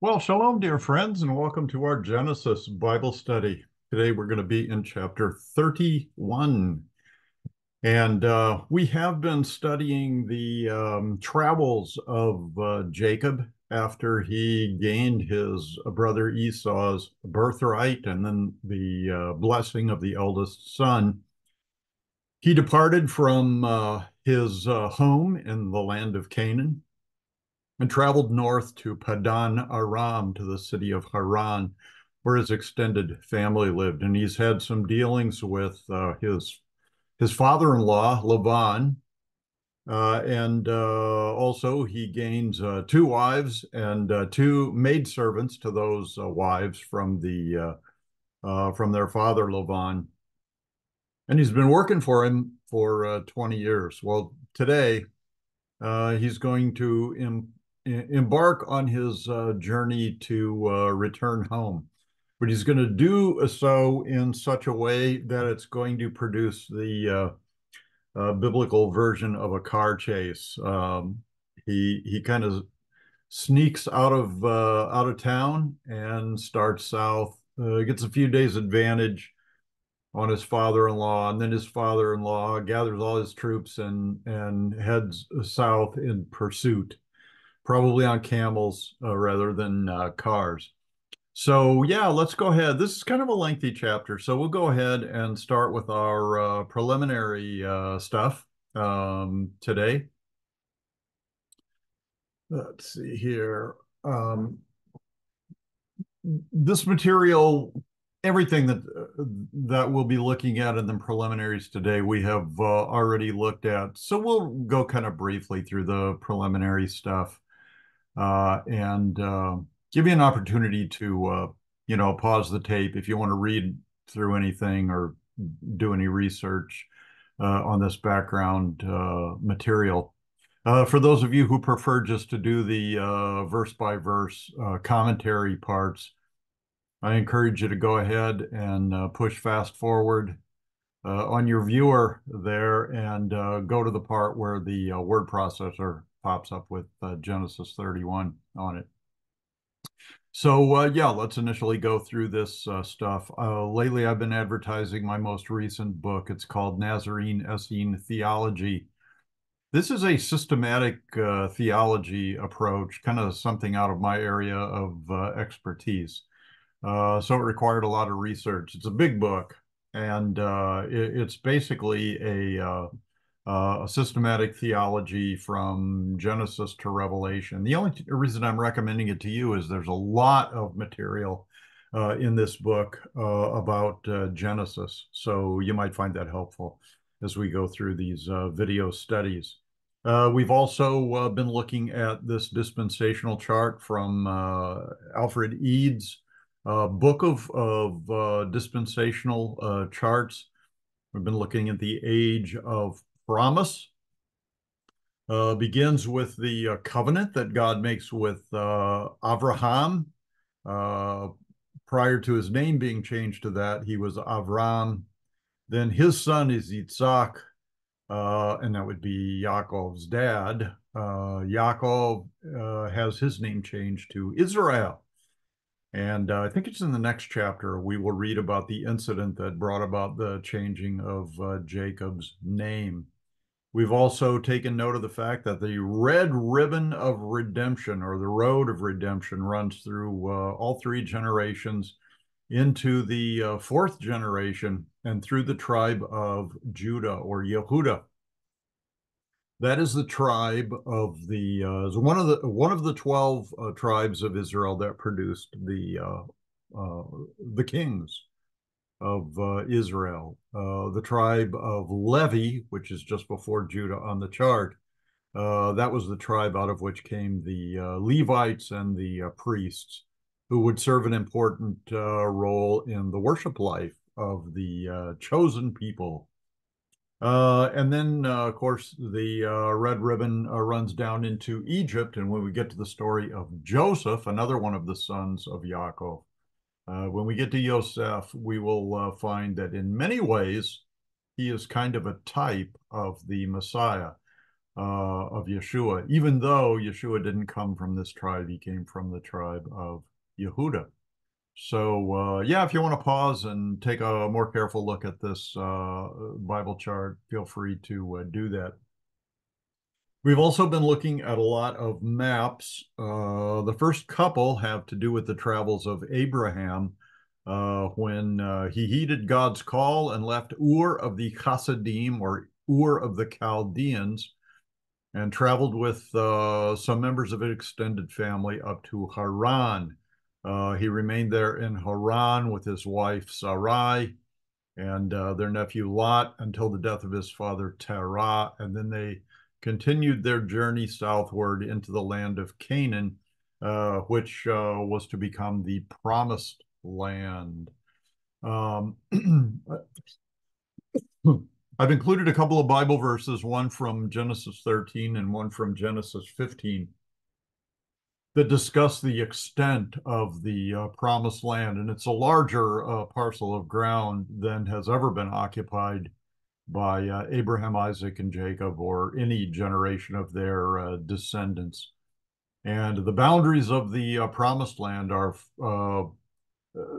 Well, shalom, dear friends, and welcome to our Genesis Bible study. Today we're going to be in chapter 31. And we have been studying the travels of Jacob after he gained his brother Esau's birthright and then the blessing of the eldest son. He departed from his home in the land of Canaan and traveled north to Padan Aram, to the city of Haran, where his extended family lived. And he's had some dealings with his father-in-law, Laban, and also he gains two wives and two maidservants to those wives from their father, Laban. And he's been working for him for 20 years. Well, today he's going to embark on his journey to return home. But he's going to do so in such a way that it's going to produce the biblical version of a car chase. He kind of sneaks out of town and starts south. Gets a few days advantage on his father-in-law, and then his father-in-law gathers all his troops and heads south in pursuit, probably on camels rather than cars. So yeah, let's go ahead. This is kind of a lengthy chapter, so we'll go ahead and start with our preliminary stuff today. Let's see here. This material, everything that we'll be looking at in the preliminaries today, we have already looked at. So we'll go kind of briefly through the preliminary stuff and give you an opportunity to, pause the tape if you want to read through anything or do any research on this background material. For those of you who prefer just to do the verse by verse commentary parts, I encourage you to go ahead and push fast forward on your viewer there and go to the part where the word processor pops up with Genesis 31 on it. So yeah, let's initially go through this stuff. Lately, I've been advertising my most recent book. It's called Nazarene Essene Theology. This is a systematic theology approach, kind of something out of my area of expertise. So it required a lot of research. It's a big book, and it's basically a systematic theology from Genesis to Revelation. The only reason I'm recommending it to you is there's a lot of material in this book about Genesis, so you might find that helpful as we go through these video studies. We've also been looking at this dispensational chart from Alfred Eads' book of dispensational charts. We've been looking at the age of promise. Begins with the covenant that God makes with Abraham. Prior to his name being changed to that, he was Avram. Then his son is Yitzhak, and that would be Yaakov's dad. Yaakov has his name changed to Israel. And I think it's in the next chapter we will read about the incident that brought about the changing of Jacob's name. We've also taken note of the fact that the red ribbon of redemption, or the road of redemption, runs through all three generations into the fourth generation and through the tribe of Judah, or Yehuda. That is the tribe of the one of the 12 tribes of Israel that produced the kings of Israel. The tribe of Levi, which is just before Judah on the chart, that was the tribe out of which came the Levites and the priests, who would serve an important role in the worship life of the chosen people. And then, of course, the red ribbon runs down into Egypt. And when we get to the story of Joseph, another one of the sons of Yaakov, when we get to Yosef, we will find that in many ways, he is kind of a type of the Messiah. of Yeshua, even though Yeshua didn't come from this tribe, he came from the tribe of Yehuda. So, yeah, if you want to pause and take a more careful look at this Bible chart, feel free to do that. We've also been looking at a lot of maps. The first couple have to do with the travels of Abraham when he heeded God's call and left Ur of the Chassidim, or Ur of the Chaldeans, and traveled with some members of an extended family up to Haran. He remained there in Haran with his wife Sarai and their nephew Lot until the death of his father Terah, and then they continued their journey southward into the land of Canaan, which was to become the promised land. Um, I've included a couple of Bible verses, one from Genesis 13 and one from Genesis 15, that discuss the extent of the promised land. And it's a larger parcel of ground than has ever been occupied by Abraham, Isaac, and Jacob, or any generation of their descendants. And the boundaries of the promised land are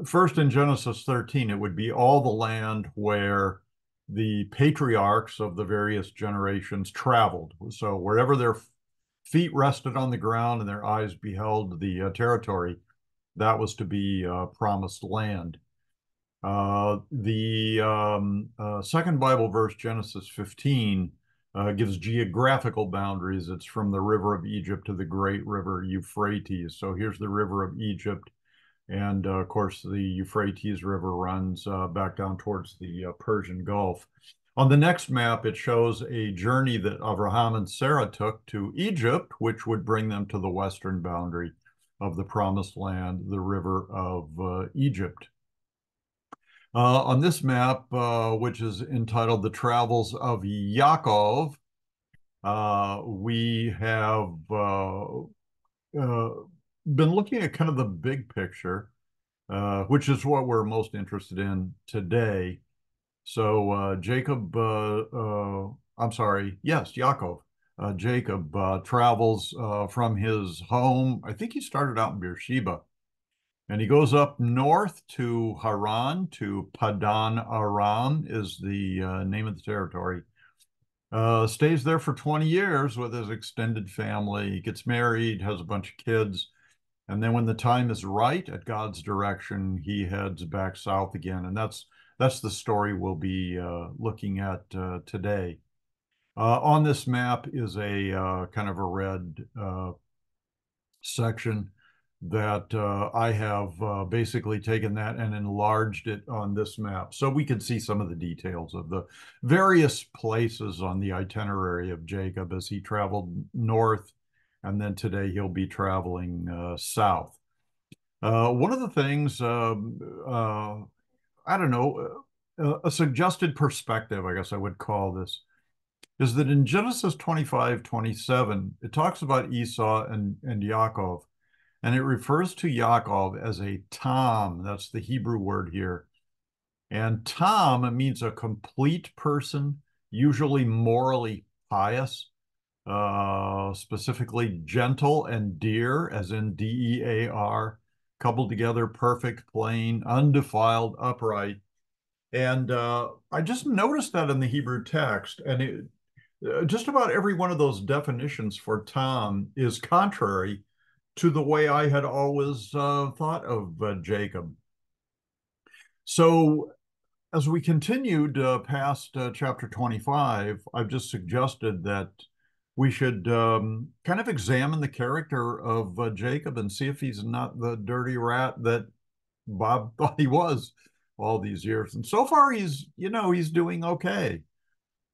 first in Genesis 13, it would be all the land where the patriarchs of the various generations traveled. So wherever their feet rested on the ground and their eyes beheld the territory, that was to be promised land. The second Bible verse, Genesis 15, gives geographical boundaries. It's from the river of Egypt to the great river Euphrates. So here's the river of Egypt. And of course, the Euphrates River runs back down towards the Persian Gulf. On the next map, it shows a journey that Abraham and Sarah took to Egypt, which would bring them to the western boundary of the promised land, the river of Egypt. On this map, which is entitled The Travels of Yaakov, we have been looking at kind of the big picture, which is what we're most interested in today. So Jacob, I'm sorry, yes, Yaakov. Jacob travels from his home. I think he started out in Beersheba, and he goes up north to Haran, to Padan Aram is the name of the territory. Stays there for 20 years with his extended family. He gets married, has a bunch of kids. And then when the time is right, at God's direction, he heads back south again. And that's the story we'll be looking at today. On this map is a kind of a red section that I have basically taken that and enlarged it on this map so we could see some of the details of the various places on the itinerary of Jacob as he traveled north, and then today he'll be traveling south. One of the things, I don't know, a suggested perspective, I guess I would call this, is that in Genesis 25:27, it talks about Esau and Yaakov, and it refers to Yaakov as a Tom. That's the Hebrew word here. And Tom means a complete person, usually morally pious, specifically gentle and dear, as in D-E-A-R, coupled together, perfect, plain, undefiled, upright. And I just noticed that in the Hebrew text, and just about every one of those definitions for Tom is contrary to the way I had always thought of Jacob. So as we continued past chapter 25, I've just suggested that we should kind of examine the character of Jacob and see if he's not the dirty rat that Bob thought he was all these years. And so far, he's doing okay.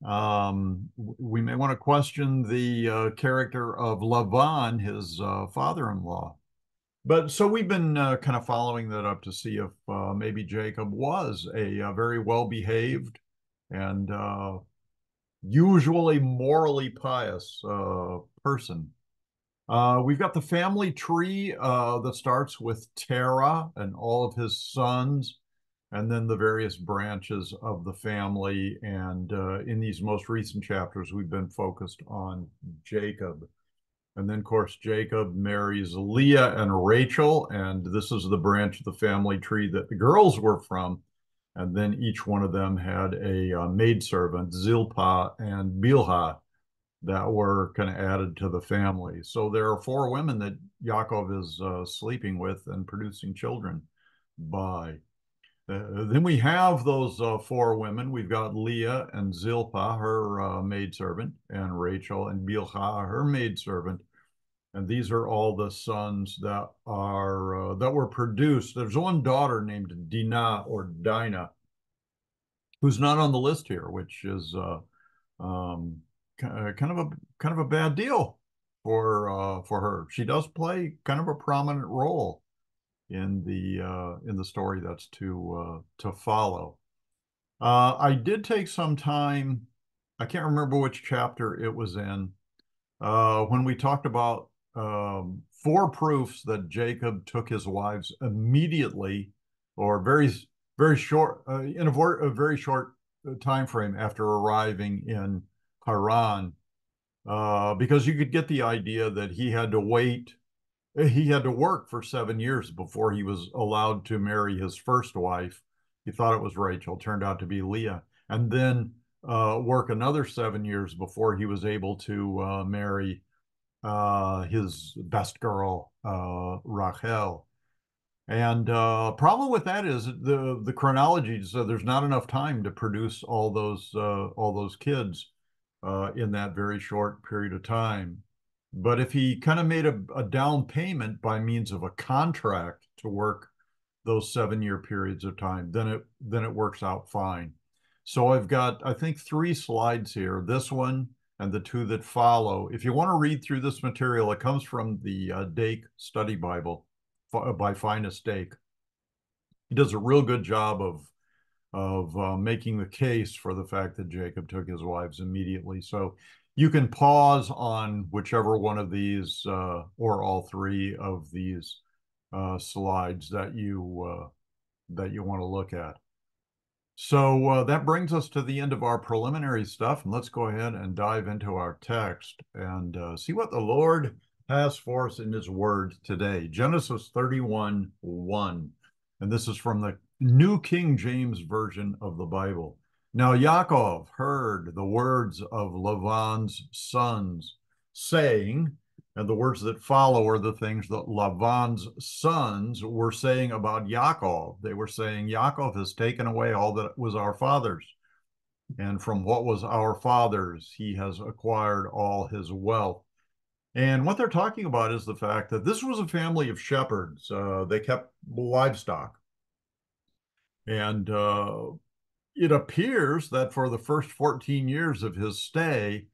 We may want to question the character of Laban, his father-in-law. But so we've been kind of following that up to see if maybe Jacob was a very well-behaved and usually morally pious person. We've got the family tree that starts with Terah and all of his sons, and then the various branches of the family. And in these most recent chapters, we've been focused on Jacob. And then, of course, Jacob marries Leah and Rachel, and this is the branch of the family tree that the girls were from. And then each one of them had a maidservant, Zilpah and Bilhah, that were kind of added to the family. So there are four women that Yaakov is sleeping with and producing children by. Then we have those four women. We've got Leah and Zilpah, her maidservant, and Rachel and Bilhah, her maidservant. And these are all the sons that are that were produced. There's one daughter named Dinah or Dinah, who's not on the list here, which is um, kind of a bad deal for her. She does play kind of a prominent role in the story that's to follow. I did take some time. I can't remember which chapter it was in when we talked about four proofs that Jacob took his wives immediately, or very short in a very short time frame after arriving in Haran, because you could get the idea that he had to wait. He had to work for 7 years before he was allowed to marry his first wife. He thought it was Rachel, turned out to be Leah, and then work another 7 years before he was able to marry his best girl, Rachel. And problem with that is the chronology. So there's not enough time to produce all those kids in that very short period of time. But if he kind of made a down payment by means of a contract to work those 7 year periods of time, then it works out fine. So I've got, I think, three slides here. This one and the two that follow. If you want to read through this material, it comes from the Dake Study Bible by Finest Dake. He does a real good job of making the case for the fact that Jacob took his wives immediately. So you can pause on whichever one of these or all three of these slides that you want to look at. So that brings us to the end of our preliminary stuff, and let's go ahead and dive into our text and see what the Lord has for us in his word today. Genesis 31:1, and this is from the New King James Version of the Bible. Now Yaakov heard the words of Laban's sons, saying, and the words that follow are the things that Laban's sons were saying about Yaakov. They were saying, Yaakov has taken away all that was our father's. And from what was our father's, he has acquired all his wealth. And what they're talking about is the fact that this was a family of shepherds. They kept livestock. And it appears that for the first 14 years of his stay,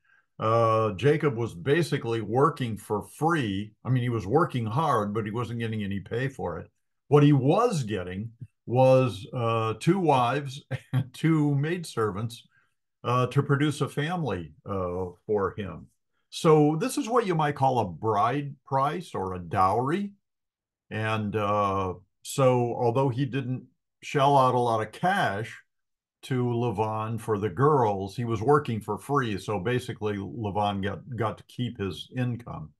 Jacob was basically working for free. I mean, he was working hard, but he wasn't getting any pay for it. What he was getting was two wives and two maidservants to produce a family for him. So this is what you might call a bride price or a dowry. And so although he didn't shell out a lot of cash to Laban for the girls, he was working for free. So basically, Laban got to keep his income.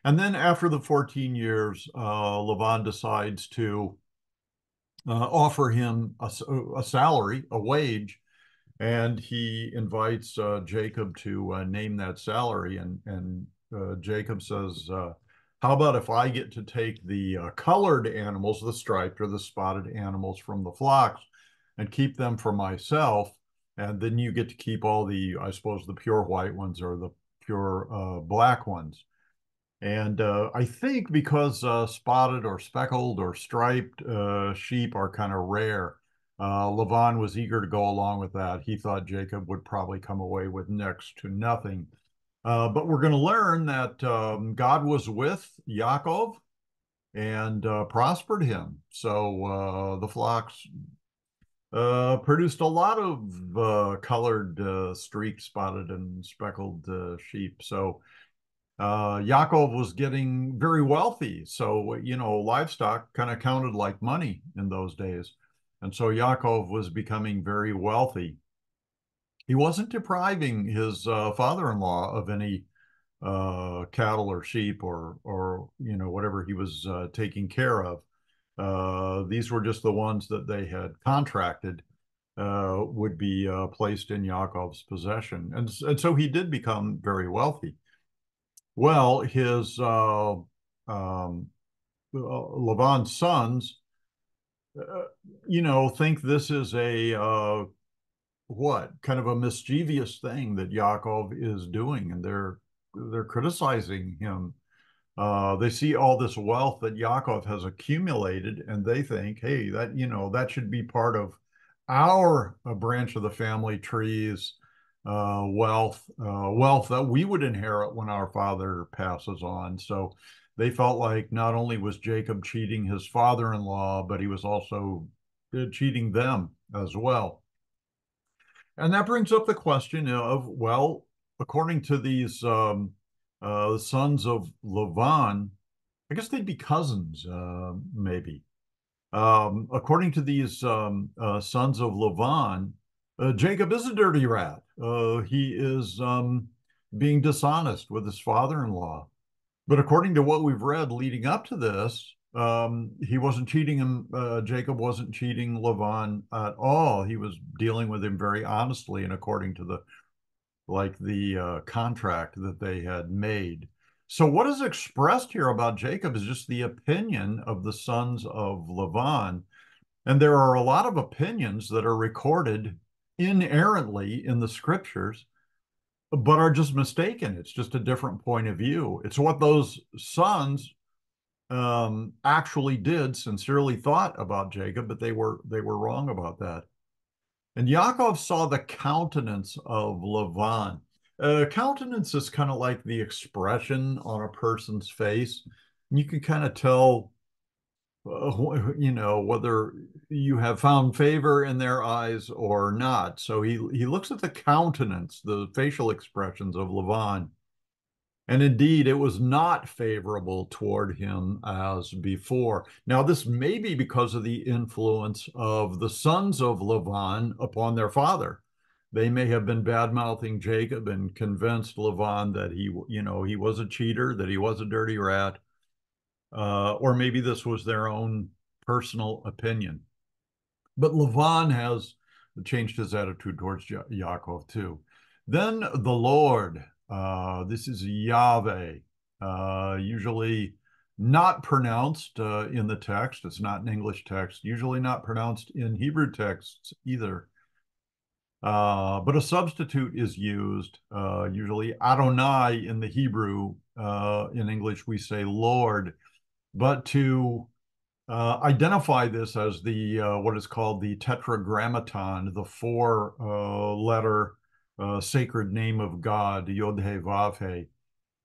And then after the 14 years, Laban decides to offer him a salary, a wage, and he invites Jacob to name that salary. And Jacob says, how about if I get to take the colored animals, the striped or the spotted animals from the flocks, and keep them for myself, and then you get to keep all the, I suppose, the pure white ones or the pure black ones. And I think because spotted or speckled or striped sheep are kind of rare, Laban was eager to go along with that. He thought Jacob would probably come away with next to nothing. But we're going to learn that God was with Yaakov and prospered him. So the flocks produced a lot of colored, streaked, spotted, and speckled sheep. So Yaakov was getting very wealthy. So, you know, livestock kind of counted like money in those days. And so Yaakov was becoming very wealthy. He wasn't depriving his father-in-law of any cattle or sheep or whatever he was taking care of. These were just the ones that they had contracted would be placed in Yaakov's possession, and so he did become very wealthy. Well, his Laban's sons, uh, think this is a what kind of a mischievous thing that Yaakov is doing, and they're criticizing him. They see all this wealth that Yaakov has accumulated, and they think, hey, that should be part of our branch of the family trees, wealth that we would inherit when our father passes on. So they felt like not only was Jacob cheating his father-in-law, but he was also cheating them as well. And that brings up the question of, well, according to these sons of Lavan, I guess they'd be cousins, maybe. According to these sons of Lavan, Jacob is a dirty rat. He is being dishonest with his father-in-law. But according to what we've read leading up to this, he wasn't cheating him. Jacob wasn't cheating Lavan at all. He was dealing with him very honestly and according to the contract that they had made. So what is expressed here about Jacob is just the opinion of the sons of Lavan. And there are a lot of opinions that are recorded inerrantly in the scriptures, but are just mistaken. It's just a different point of view. It's what those sons actually did, sincerely thought about Jacob, but they were wrong about that. And Yaakov saw the countenance of Lavan. Countenance is kind of like the expression on a person's face. You can kind of tell, whether you have found favor in their eyes or not. So he looks at the countenance, the facial expressions of Lavan. And indeed, it was not favorable toward him as before. Now, this may be because of the influence of the sons of Lavan upon their father. They may have been bad-mouthing Jacob and convinced Lavan that he was a cheater, that he was a dirty rat, or maybe this was their own personal opinion. But Lavan has changed his attitude towards Yaakov too. Then the Lord, this is Yahweh, usually not pronounced in the text. It's not an English text, usually not pronounced in Hebrew texts either. But a substitute is used, usually Adonai in the Hebrew. In English, we say Lord. But to identify this as the what is called the Tetragrammaton, the four-letter sacred name of God, Yod-He Vav-He.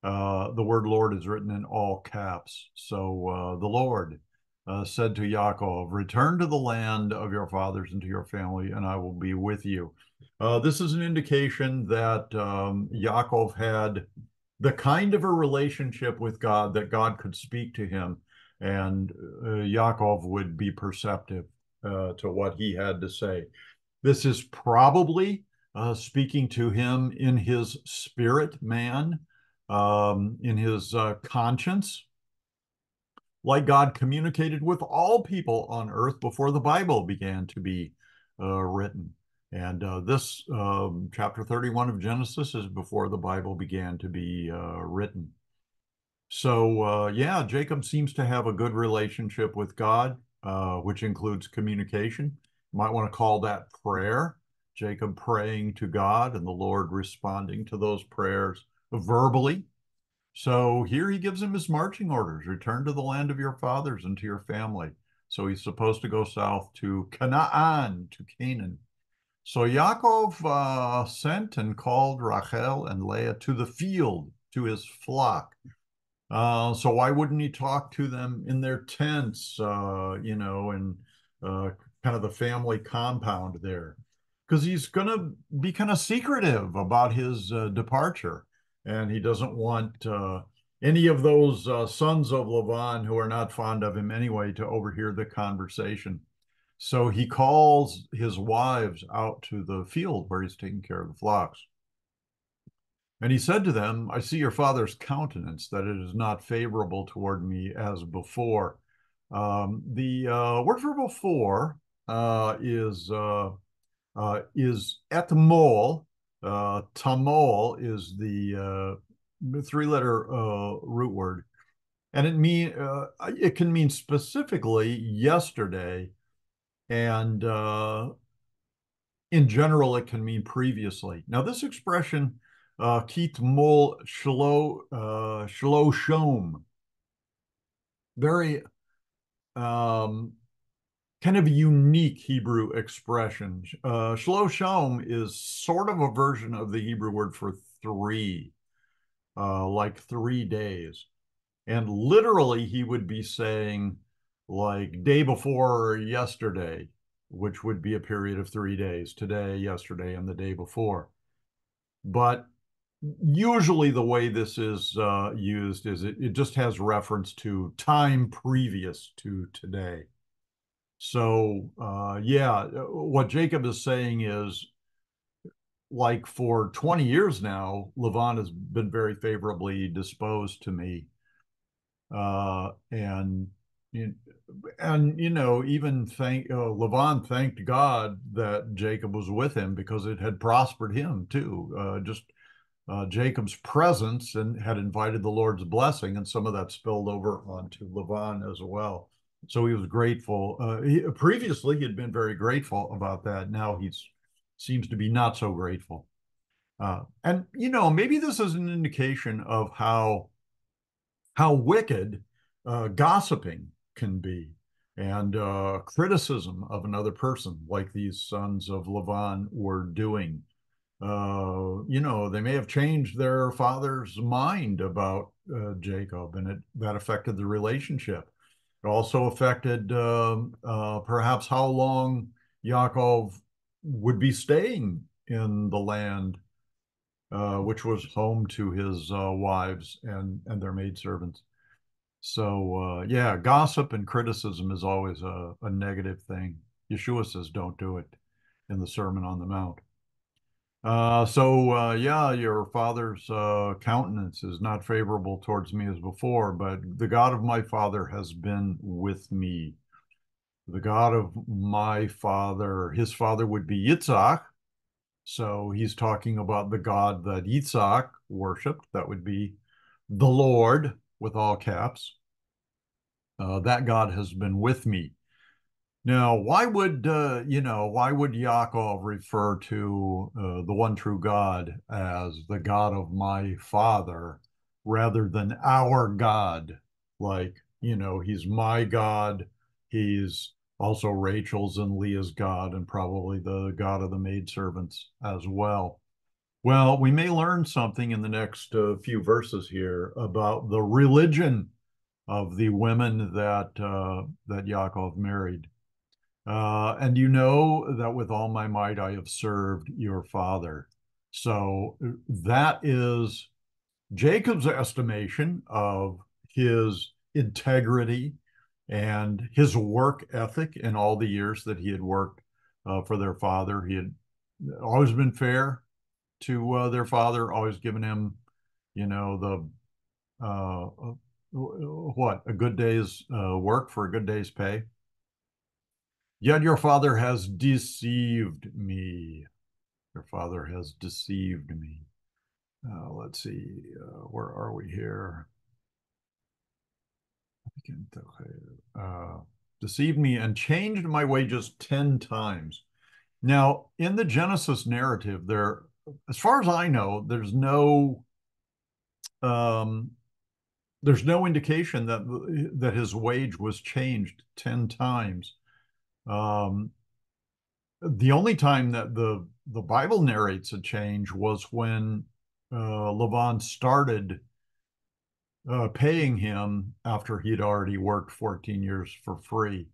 The word Lord is written in all caps. So the Lord said to Yaakov, return to the land of your fathers and to your family, and I will be with you. This is an indication that Yaakov had the kind of a relationship with God that God could speak to him, and Yaakov would be perceptive to what he had to say. This is probably speaking to him in his spirit man, in his conscience, like God communicated with all people on earth before the Bible began to be written. And this chapter 31 of Genesis is before the Bible began to be written. So, yeah, Jacob seems to have a good relationship with God, which includes communication. You might want to call that prayer. Jacob praying to God and the Lord responding to those prayers verbally. So here he gives him his marching orders: return to the land of your fathers and to your family. So he's supposed to go south to Canaan, to Canaan. So Yaakov sent and called Rachel and Leah to the field, to his flock. So why wouldn't he talk to them in their tents, in kind of the family compound there? Because he's going to be kind of secretive about his departure. And he doesn't want any of those sons of Lavan who are not fond of him anyway to overhear the conversation. So he calls his wives out to the field where he's taking care of the flocks. And he said to them, I see your father's countenance, that it is not favorable toward me as before. The word for before is etmol. Tamol is the three-letter root word, and it can mean specifically yesterday, and in general, it can mean previously. Now, this expression, kit mol shlo shom, very kind of a unique Hebrew expression. Shlo shom is sort of a version of the Hebrew word for three, like 3 days. And literally, he would be saying, like, day before yesterday, which would be a period of 3 days, today, yesterday, and the day before. But usually, the way this is used is it just has reference to time previous to today. So, yeah, what Jacob is saying is, like, for 20 years now, Lavan has been very favorably disposed to me. Uh, and and even Lavan thanked God that Jacob was with him because it had prospered him too. Just Jacob's presence and had invited the Lord's blessing, and some of that spilled over onto Lavan as well. So he was grateful. Previously, he had been very grateful about that. Now he seems to be not so grateful. And maybe this is an indication of how wicked gossiping can be, and criticism of another person, like these sons of Lavan were doing. They may have changed their father's mind about Jacob, and that affected the relationship. It also affected perhaps how long Yaakov would be staying in the land, which was home to his wives and their maidservants. So, yeah, gossip and criticism is always a negative thing. Yeshua says, don't do it in the Sermon on the Mount. Yeah, your father's countenance is not favorable towards me as before, but the God of my father has been with me. The God of my father, his father would be Yitzhak. So he's talking about the God that Yitzhak worshiped. That would be the Lord with all caps. That God has been with me. Now, why would Yaakov refer to the one true God as the God of my father rather than our God? Like, he's my God. He's also Rachel's and Leah's God, and probably the God of the maidservants as well. Well, we may learn something in the next few verses here about the religion of the women that Yaakov married. And you know that with all my might I have served your father. So that is Jacob's estimation of his integrity and his work ethic in all the years that he had worked for their father. He had always been fair to their father, always given him, the what, a good day's work for a good day's pay. Yet your father has deceived me. Your father has deceived me. Let's see, where are we here? Uh, Deceived me and changed my wages 10 times. Now, in the Genesis narrative, as far as I know, um, there's no indication that his wage was changed 10 times. The only time that the Bible narrates a change was when Laban started paying him after he'd already worked 14 years for free.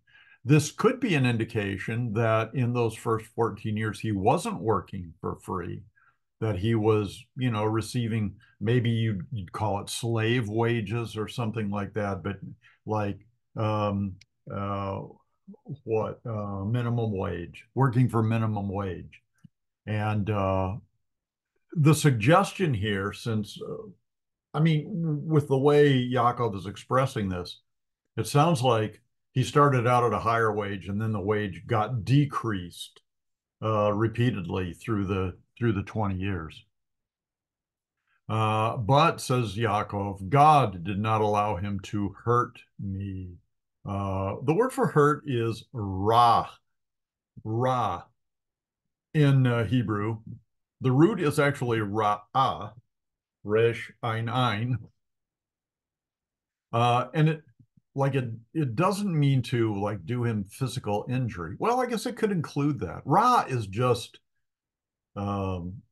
This could be an indication that in those first 14 years he wasn't working for free, that he was, receiving, maybe you'd call it slave wages or something like that, but like um, uh, what minimum wage, working for minimum wage. And the suggestion here, since I mean, with the way Yaakov is expressing this, it sounds like he started out at a higher wage and then the wage got decreased repeatedly through the 20 years. But says Yaakov, God did not allow him to hurt me. The word for hurt is ra, ra in Hebrew. The root is actually ra'ah, resh, ein. And it doesn't mean to like do him physical injury. Well, I guess it could include that. Ra is just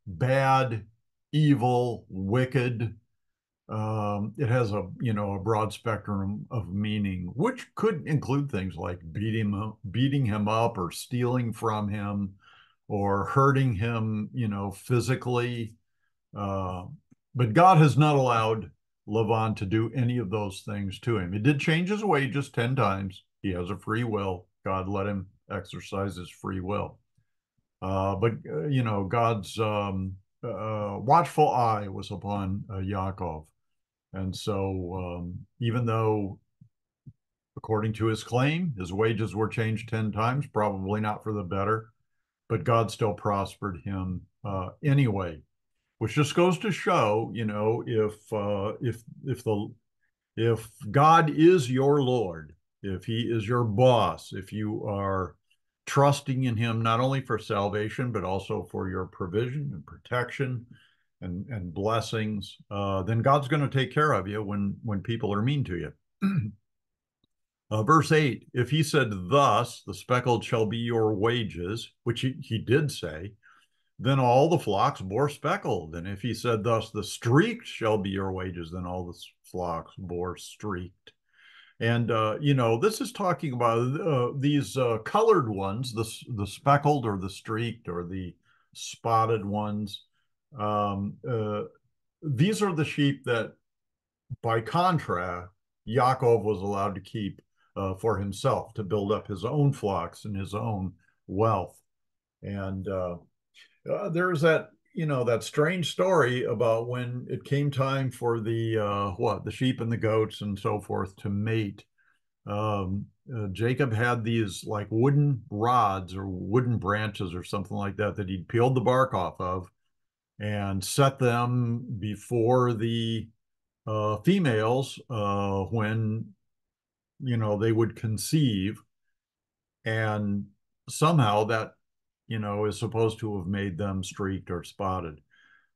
bad, evil, wicked. It has a broad spectrum of meaning, which could include things like beating him up, or stealing from him, or hurting him, physically. Uh, but God has not allowed Lavan to do any of those things to him. He did change his wages 10 times. He has a free will. God let him exercise his free will. But God's watchful eye was upon Yaakov. And so, even though, according to his claim, his wages were changed 10 times, probably not for the better, but God still prospered him anyway, which just goes to show, if God is your Lord, if he is your boss, if you are trusting in him not only for salvation, but also for your provision and protection and blessings, then God's going to take care of you when people are mean to you. Verse 8, if he said, thus, the speckled shall be your wages, which he did say, then all the flocks bore speckled. And if he said, thus, the streaked shall be your wages, then all the flocks bore streaked. And, this is talking about these colored ones, the speckled or the streaked or the spotted ones. Um, uh, these are the sheep that, by contrast, Yaakov was allowed to keep for himself, to build up his own flocks and his own wealth. And there's that strange story about when it came time for the sheep and the goats and so forth to mate. Jacob had these like wooden rods or wooden branches or something like that he'd peeled the bark off of and set them before the females when they would conceive, and somehow that is supposed to have made them streaked or spotted.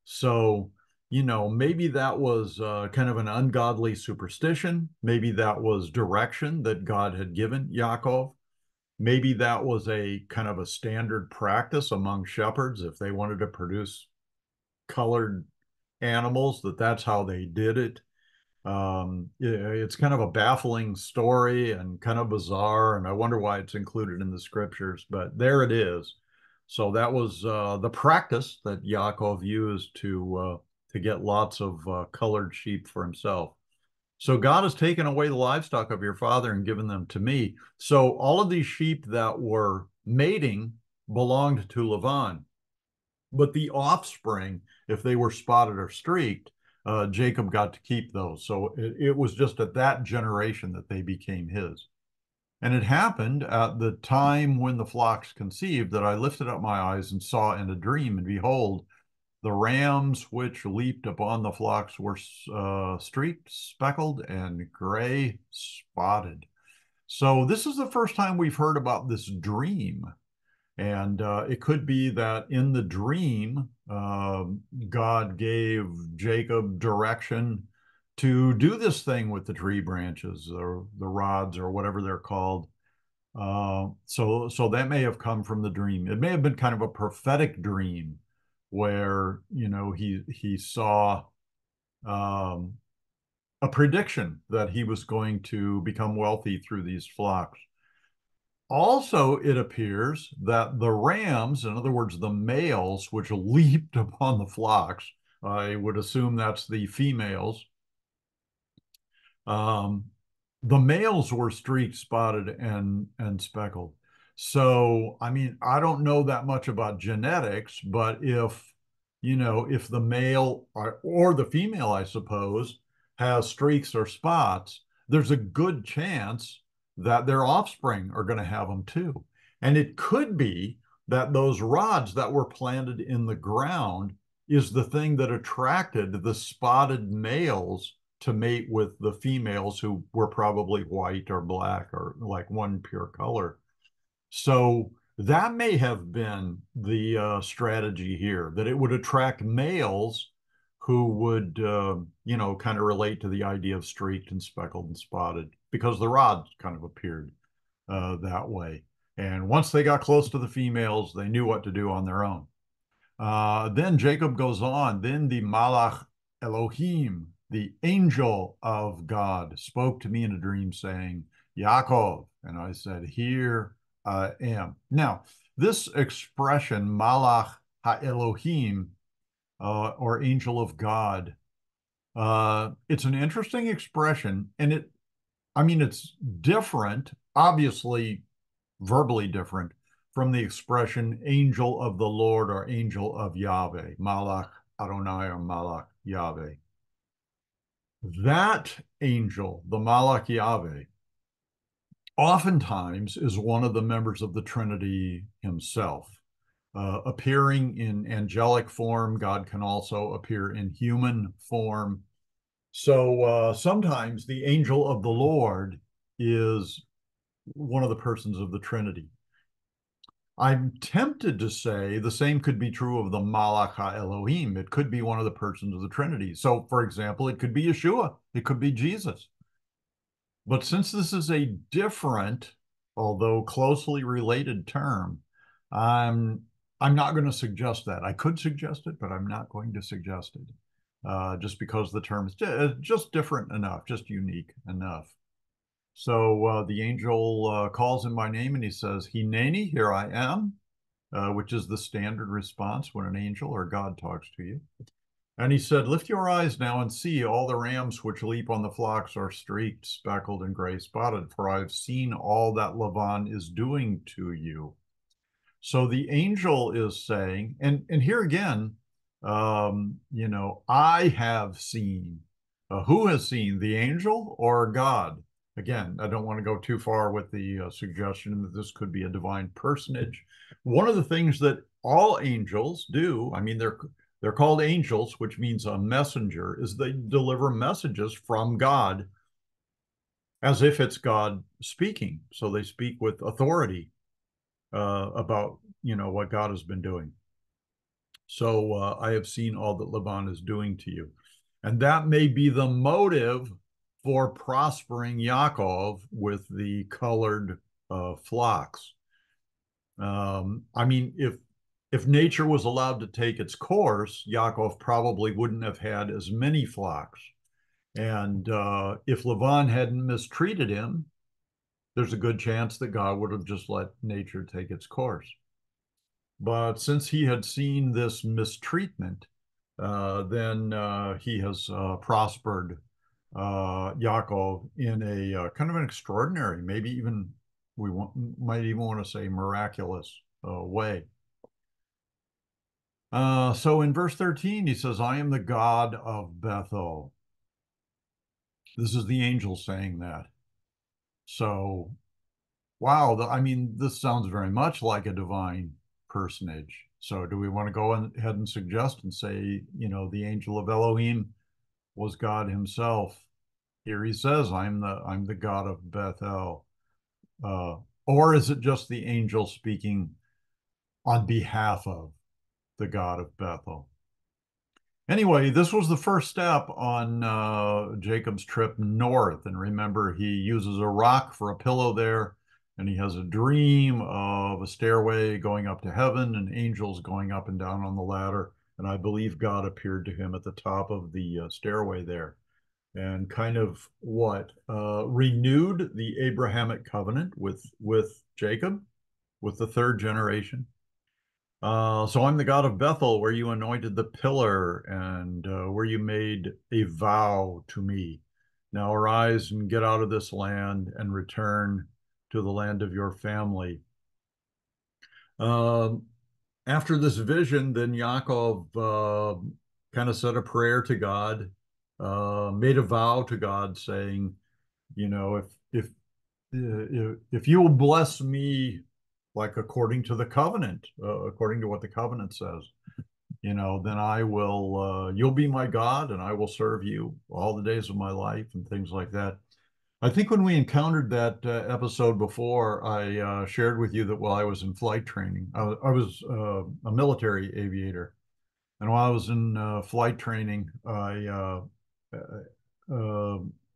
So, maybe that was kind of an ungodly superstition. Maybe that was direction that God had given Yaakov. Maybe that was a kind of a standard practice among shepherds if they wanted to produce colored animals, that's how they did it. It's kind of a baffling story and kind of bizarre, and I wonder why it's included in the scriptures, but there it is. So that was the practice that Yaakov used to get lots of colored sheep for himself. So God has taken away the livestock of your father and given them to me. So all of these sheep that were mating belonged to Lavan, but the offspring, if they were spotted or streaked, Jacob got to keep those. So it was just at that generation that they became his. And it happened at the time when the flocks conceived that I lifted up my eyes and saw in a dream, and behold, the rams which leaped upon the flocks were streaked, speckled, and gray spotted. So this is the first time we've heard about this dream. And it could be that in the dream, God gave Jacob direction to do this thing with the tree branches or the rods or whatever they're called. So that may have come from the dream. It may have been kind of a prophetic dream where he saw um, a prediction that he was going to become wealthy through these flocks. Also, it appears that the rams, in other words, the males which leaped upon the flocks, I would assume that's the females, um, the males were streaked, spotted, and speckled. So, I mean, I don't know that much about genetics, but if the male or the female, I suppose, has streaks or spots, there's a good chance that their offspring are going to have them too. And it could be that those rods that were planted in the ground is the thing that attracted the spotted males to mate with the females who were probably white or black or like one pure color. So that may have been the strategy here, that it would attract males who would, kind of relate to the idea of streaked and speckled and spotted because the rods kind of appeared that way. And once they got close to the females, they knew what to do on their own. Then Jacob goes on. Then the Malach Elohim, the angel of God, spoke to me in a dream saying, Yaakov. And I said, Here I am. Now, this expression, Malach HaElohim, or angel of God, it's an interesting expression. And it's different, obviously verbally different from the expression angel of the Lord or angel of Yahweh, Malach Adonai or Malach Yahweh. That angel, the Malach Yahweh, oftentimes is one of the members of the Trinity himself. Appearing in angelic form, God can also appear in human form. So sometimes the angel of the Lord is one of the persons of the Trinity. I'm tempted to say the same could be true of the Malach Elohim. It could be one of the persons of the Trinity. So, for example, it could be Yeshua. It could be Jesus. But since this is a different, although closely related term, I'm not going to suggest that. I could suggest it, but I'm not going to suggest it, just because the term is just different enough, just unique enough. So the angel calls in my name and he says, Hineni, here I am, which is the standard response when an angel or God talks to you. And he said, Lift your eyes now and see all the rams which leap on the flocks are streaked, speckled, and gray spotted, for I have seen all that Lavan is doing to you. So the angel is saying, and here again, I have seen. Who has seen, the angel or God? Again, I don't want to go too far with the suggestion that this could be a divine personage. One of the things that all angels do, I mean, they're called angels, which means a messenger, is they deliver messages from God as if it's God speaking. So they speak with authority about what God has been doing. So I have seen all that Laban is doing to you. And that may be the motive for prospering Yaakov with the colored flocks. I mean, if nature was allowed to take its course, Yaakov probably wouldn't have had as many flocks. And if Laban hadn't mistreated him, there's a good chance that God would have just let nature take its course. But since he had seen this mistreatment, then he has prospered Yaakov in a kind of an extraordinary, maybe even might even want to say miraculous way. So in verse 13, he says, I am the God of Bethel. This is the angel saying that. So, wow, I mean, this sounds very much like a divine personage. So do we want to go ahead and suggest and say, the angel of Elohim was God himself? Here he says, I'm the God of Bethel. Or is it just the angel speaking on behalf of the God of Bethel? Anyway, this was the first step on Jacob's trip north. And remember, he uses a rock for a pillow there, and he has a dream of a stairway going up to heaven and angels going up and down on the ladder. And I believe God appeared to him at the top of the stairway there and kind of renewed the Abrahamic covenant with Jacob, with the third generation. So I'm the God of Bethel, where you anointed the pillar and where you made a vow to me. Now arise and get out of this land and return to the land of your family. Um, After this vision, then Yaakov kind of said a prayer to God, made a vow to God, saying, you know, if you will bless me, like according to the covenant, according to what the covenant says, then I will, you'll be my God, and I will serve you all the days of my life, and things like that. I think when we encountered that episode before, I shared with you that while I was in flight training, I was a military aviator. And while I was in flight training, I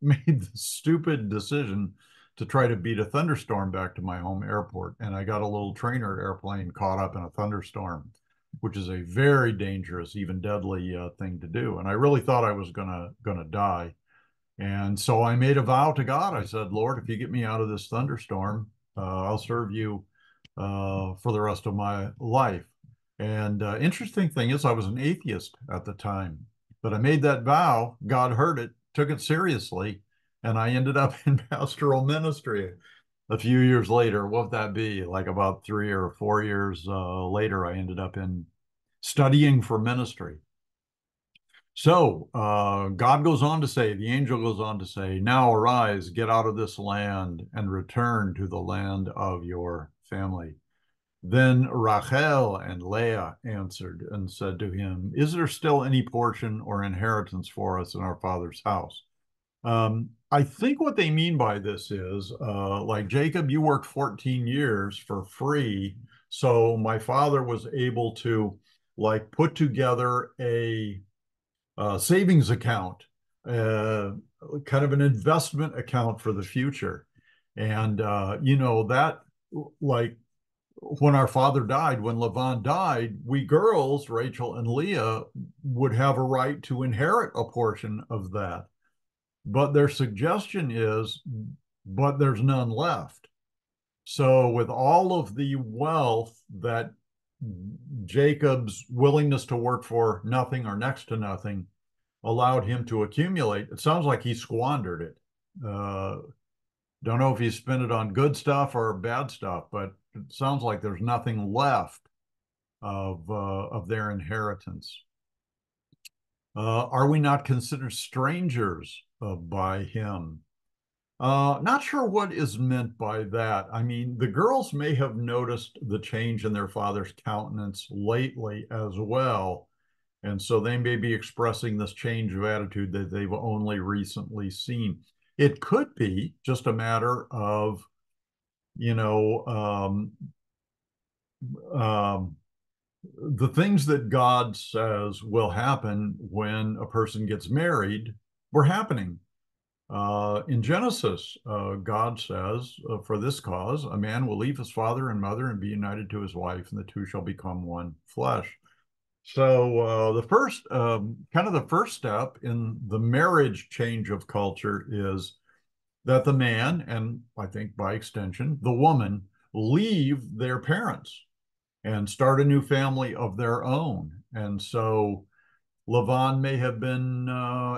made the stupid decision to try to beat a thunderstorm back to my home airport. And I got a little trainer airplane caught up in a thunderstorm, which is a very dangerous, even deadly thing to do. And I really thought I was gonna die. And so I made a vow to God. I said, Lord, if you get me out of this thunderstorm, I'll serve you for the rest of my life. And interesting thing is, I was an atheist at the time, but I made that vow. God heard it, took it seriously, and I ended up in pastoral ministry a few years later. What would that be? Like about 3 or 4 years later, I ended up in studying for ministry. So God goes on to say, the angel goes on to say, now arise, get out of this land and return to the land of your family. Then Rachel and Leah answered and said to him, is there still any portion or inheritance for us in our father's house? I think what they mean by this is, like Jacob, you worked 14 years for free. So my father was able to like put together a savings account, uh, kind of an investment account for the future. And, that like when our father died, when Lavan died, we girls, Rachel and Leah, would have a right to inherit a portion of that. But their suggestion is, but there's none left. So, with all of the wealth that Jacob's willingness to work for nothing or next to nothing allowed him to accumulate, it sounds like he squandered it. Uh, don't know if he spent it on good stuff or bad stuff, but it sounds like there's nothing left of their inheritance. Are we not considered strangers by him? Not sure what is meant by that. I mean, the girls may have noticed the change in their father's countenance lately as well. And so they may be expressing this change of attitude that they've only recently seen. It could be just a matter of, you know, um, the things that God says will happen when a person gets married were happening. In Genesis, God says, for this cause, a man will leave his father and mother and be united to his wife, and the two shall become one flesh. So the first, kind of the first step in the marriage change of culture is that the man, and I think by extension, the woman, leave their parents and start a new family of their own. And so Lavan may have been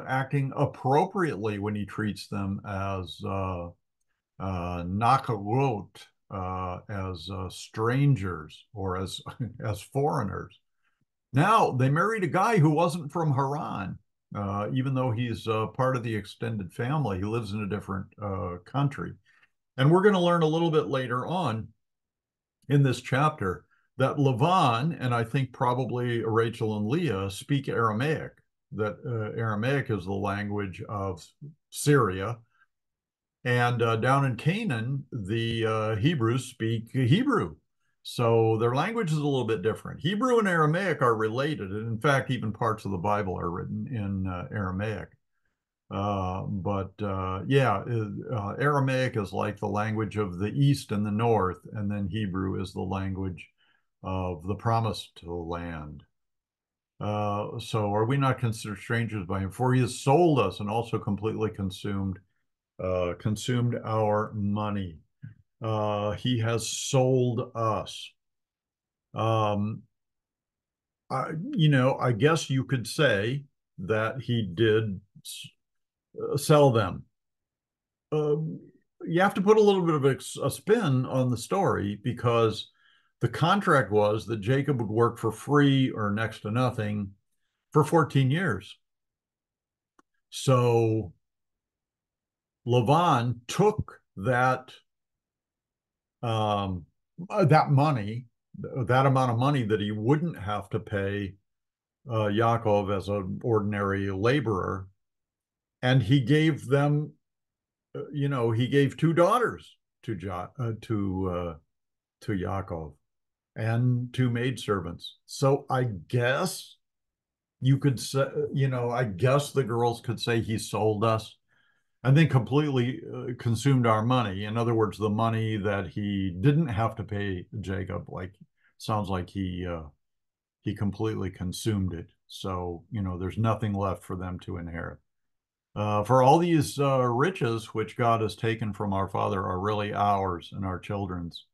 acting appropriately when he treats them as nakarot, as strangers or as as foreigners. Now they married a guy who wasn't from Haran, even though he's part of the extended family. He lives in a different country, and we're going to learn a little bit later on in this chapter that Lavan and I think probably Rachel and Leah speak Aramaic. That Aramaic is the language of Syria, and down in Canaan, the Hebrews speak Hebrew. So their language is a little bit different. Hebrew and Aramaic are related. And in fact, even parts of the Bible are written in Aramaic. But Aramaic is like the language of the East and the North. And then Hebrew is the language of the promised land. So are we not considered strangers by him? For he has sold us and also completely consumed our money. He has sold us. Um, I guess you could say that he did sell them. Uh, you have to put a little bit of a spin on the story because the contract was that Jacob would work for free or next to nothing for 14 years. So Laban took um, that money, that amount of money that he wouldn't have to pay Yaakov as an ordinary laborer, and he gave them, he gave two daughters to to Yaakov and two maidservants. So I guess you could say, I guess the girls could say he sold us and then completely consumed our money. In other words, the money that he didn't have to pay Jacob, like sounds like he completely consumed it. So, there's nothing left for them to inherit. For all these riches which God has taken from our father are really ours and our children's.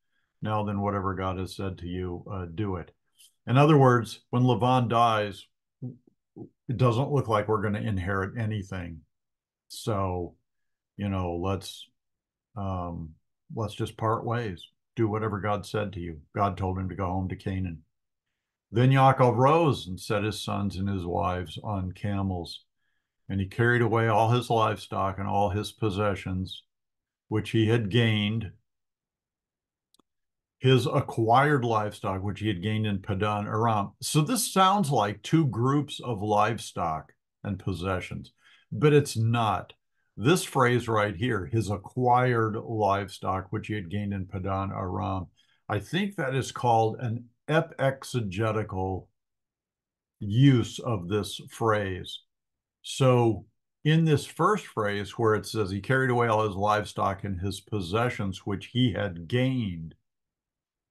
Now then, whatever God has said to you, do it. In other words, when Laban dies, it doesn't look like we're going to inherit anything. So, you know, let's um, let's just part ways. Do whatever God said to you. God told him to go home to Canaan. Then Yaakov rose and set his sons and his wives on camels, and he carried away all his livestock and all his possessions, which he had gained, his acquired livestock, which he had gained in Padan Aram. So this sounds like two groups of livestock and possessions, but it's not. This phrase right here, his acquired livestock, which he had gained in Padan Aram, I think that is called an epexegetical use of this phrase. So in this first phrase where it says he carried away all his livestock and his possessions, which he had gained,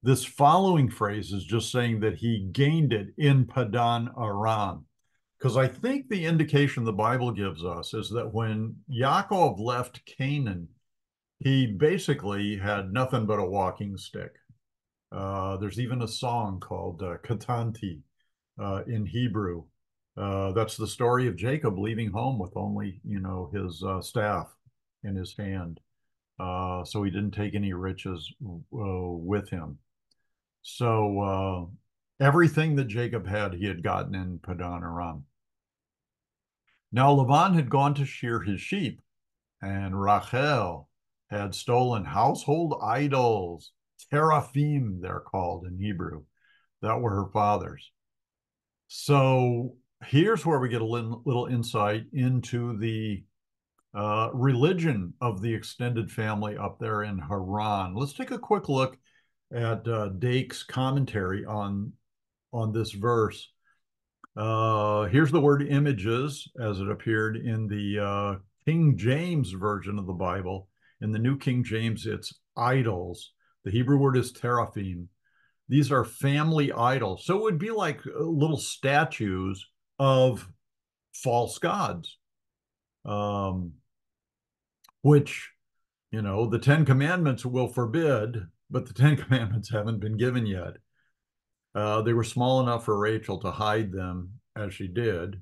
this following phrase is just saying that he gained it in Padan Aram. Because I think the indication the Bible gives us is that when Yaakov left Canaan, he basically had nothing but a walking stick. There's even a song called Katanti in Hebrew. That's the story of Jacob leaving home with only, his staff in his hand. So he didn't take any riches with him. So everything that Jacob had, he had gotten in Padan Aram. Now Laban had gone to shear his sheep, and Rachel had stolen household idols, teraphim, they're called in Hebrew, that were her father's. So here's where we get a little insight into the religion of the extended family up there in Haran. Let's take a quick look at Dake's commentary on this verse. Here's the word images as it appeared in the King James version of the Bible. In the New King James, it's idols. The Hebrew word is teraphim. These are family idols. So it would be like little statues of false gods, um, which, the Ten Commandments will forbid, but the Ten Commandments haven't been given yet. They were small enough for Rachel to hide them as she did.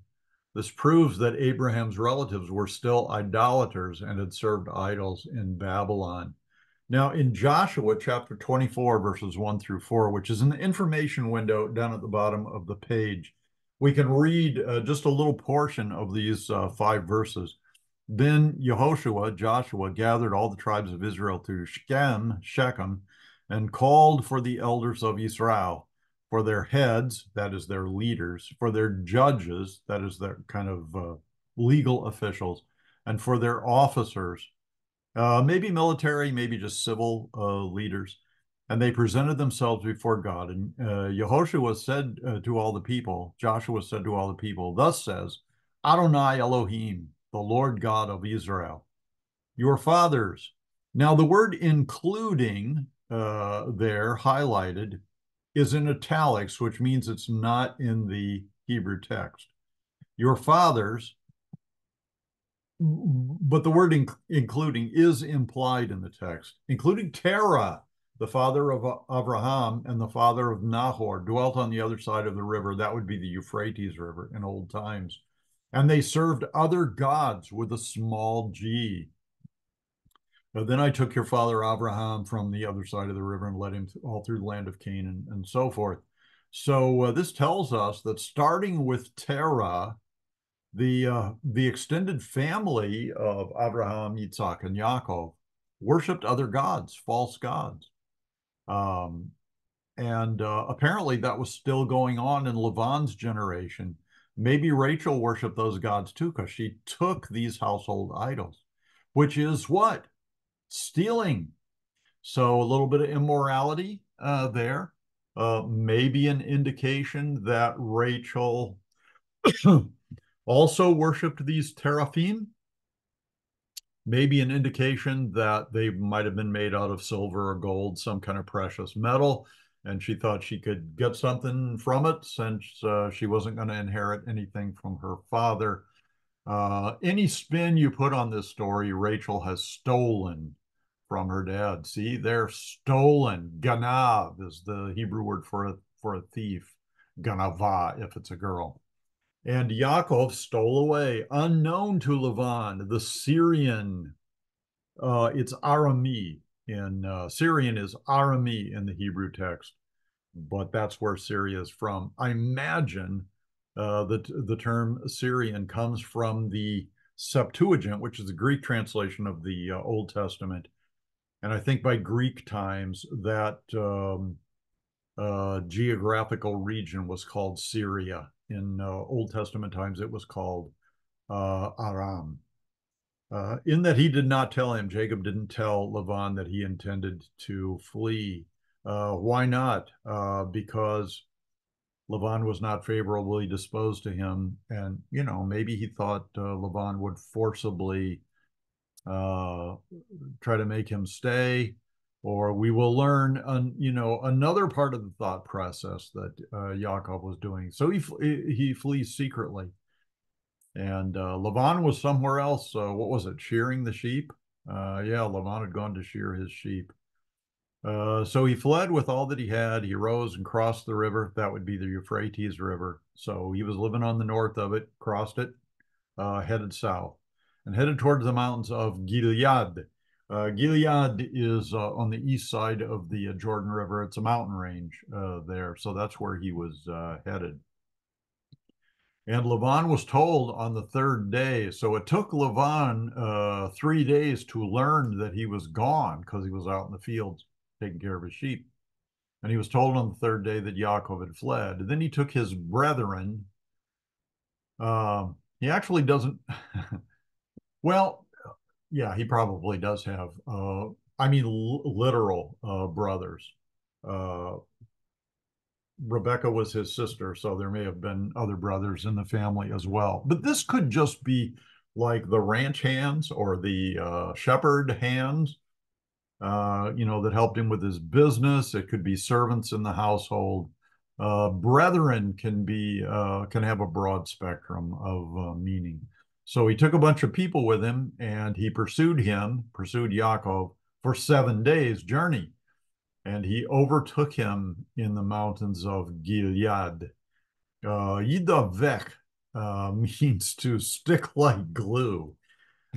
This proves that Abraham's relatives were still idolaters and had served idols in Babylon. Now, in Joshua chapter 24, verses 1 through 4, which is in the information window down at the bottom of the page, we can read just a little portion of these 5 verses. Then Joshua, gathered all the tribes of Israel to Shechem, and called for the elders of Israel, for their heads, that is their leaders, for their judges, that is their kind of legal officials, and for their officers, maybe military, maybe just civil leaders. And they presented themselves before God. And Joshua said to all the people, thus says Adonai Elohim, the Lord God of Israel, your fathers. Now the word including there highlighted is in italics, which means it's not in the Hebrew text. Your fathers, but the word including is implied in the text, including Terah, the father of Abraham and the father of Nahor, dwelt on the other side of the river. That would be the Euphrates River in old times. And they served other gods with a small g. Then I took your father Abraham from the other side of the river and led him all through the land of Canaan and so forth. So this tells us that starting with Terah, the extended family of Abraham, Yitzhak, and Yaakov worshipped other gods, false gods. Um, and apparently that was still going on in Lavan's generation. Maybe Rachel worshiped those gods too, because she took these household idols, which is what? Stealing. So a little bit of immorality there. Maybe an indication that Rachel also worshipped these teraphim. Maybe an indication that they might have been made out of silver or gold, some kind of precious metal, and she thought she could get something from it since she wasn't going to inherit anything from her father. Any spin you put on this story, Rachel has stolen from her dad. See, they're stolen. Ganav is the Hebrew word for a thief. Ganava, if it's a girl. And Yaakov stole away, unknown to Lavan, the Syrian. It's Arami in Syrian is Arami in the Hebrew text, but that's where Syria is from. I imagine that the term Syrian comes from the Septuagint, which is the Greek translation of the Old Testament. And I think by Greek times, that geographical region was called Syria. In Old Testament times, it was called Aram. In that he did not tell him, Jacob didn't tell Lavan that he intended to flee. Why not? Because Lavan was not favorably disposed to him. And, you know, maybe he thought Lavan would forcibly uh, try to make him stay. Or we will learn, you know, another part of the thought process that Yaakov was doing. So he flees secretly. And Lavan was somewhere else. What was it? Shearing the sheep? Yeah, Lavan had gone to shear his sheep. So he fled with all that he had. He rose and crossed the river. That would be the Euphrates River. So he was living on the north of it, crossed it, headed south, and headed towards the mountains of Gilead. Gilead is on the east side of the Jordan River. It's a mountain range there. So that's where he was headed. And Lavan was told on the third day. So it took Lavan 3 days to learn that he was gone because he was out in the fields taking care of his sheep. And he was told on the third day that Yaakov had fled. And then he took his brethren. He actually doesn't, well, yeah, he probably does have, literal brothers. Uh, Rebecca was his sister, so there may have been other brothers in the family as well. But this could just be like the ranch hands or the shepherd hands, that helped him with his business. It could be servants in the household. Brethren can have a broad spectrum of meaning. So he took a bunch of people with him, and he pursued Yaakov for 7 days journey, and he overtook him in the mountains of Gilead. Yidavek means to stick like glue.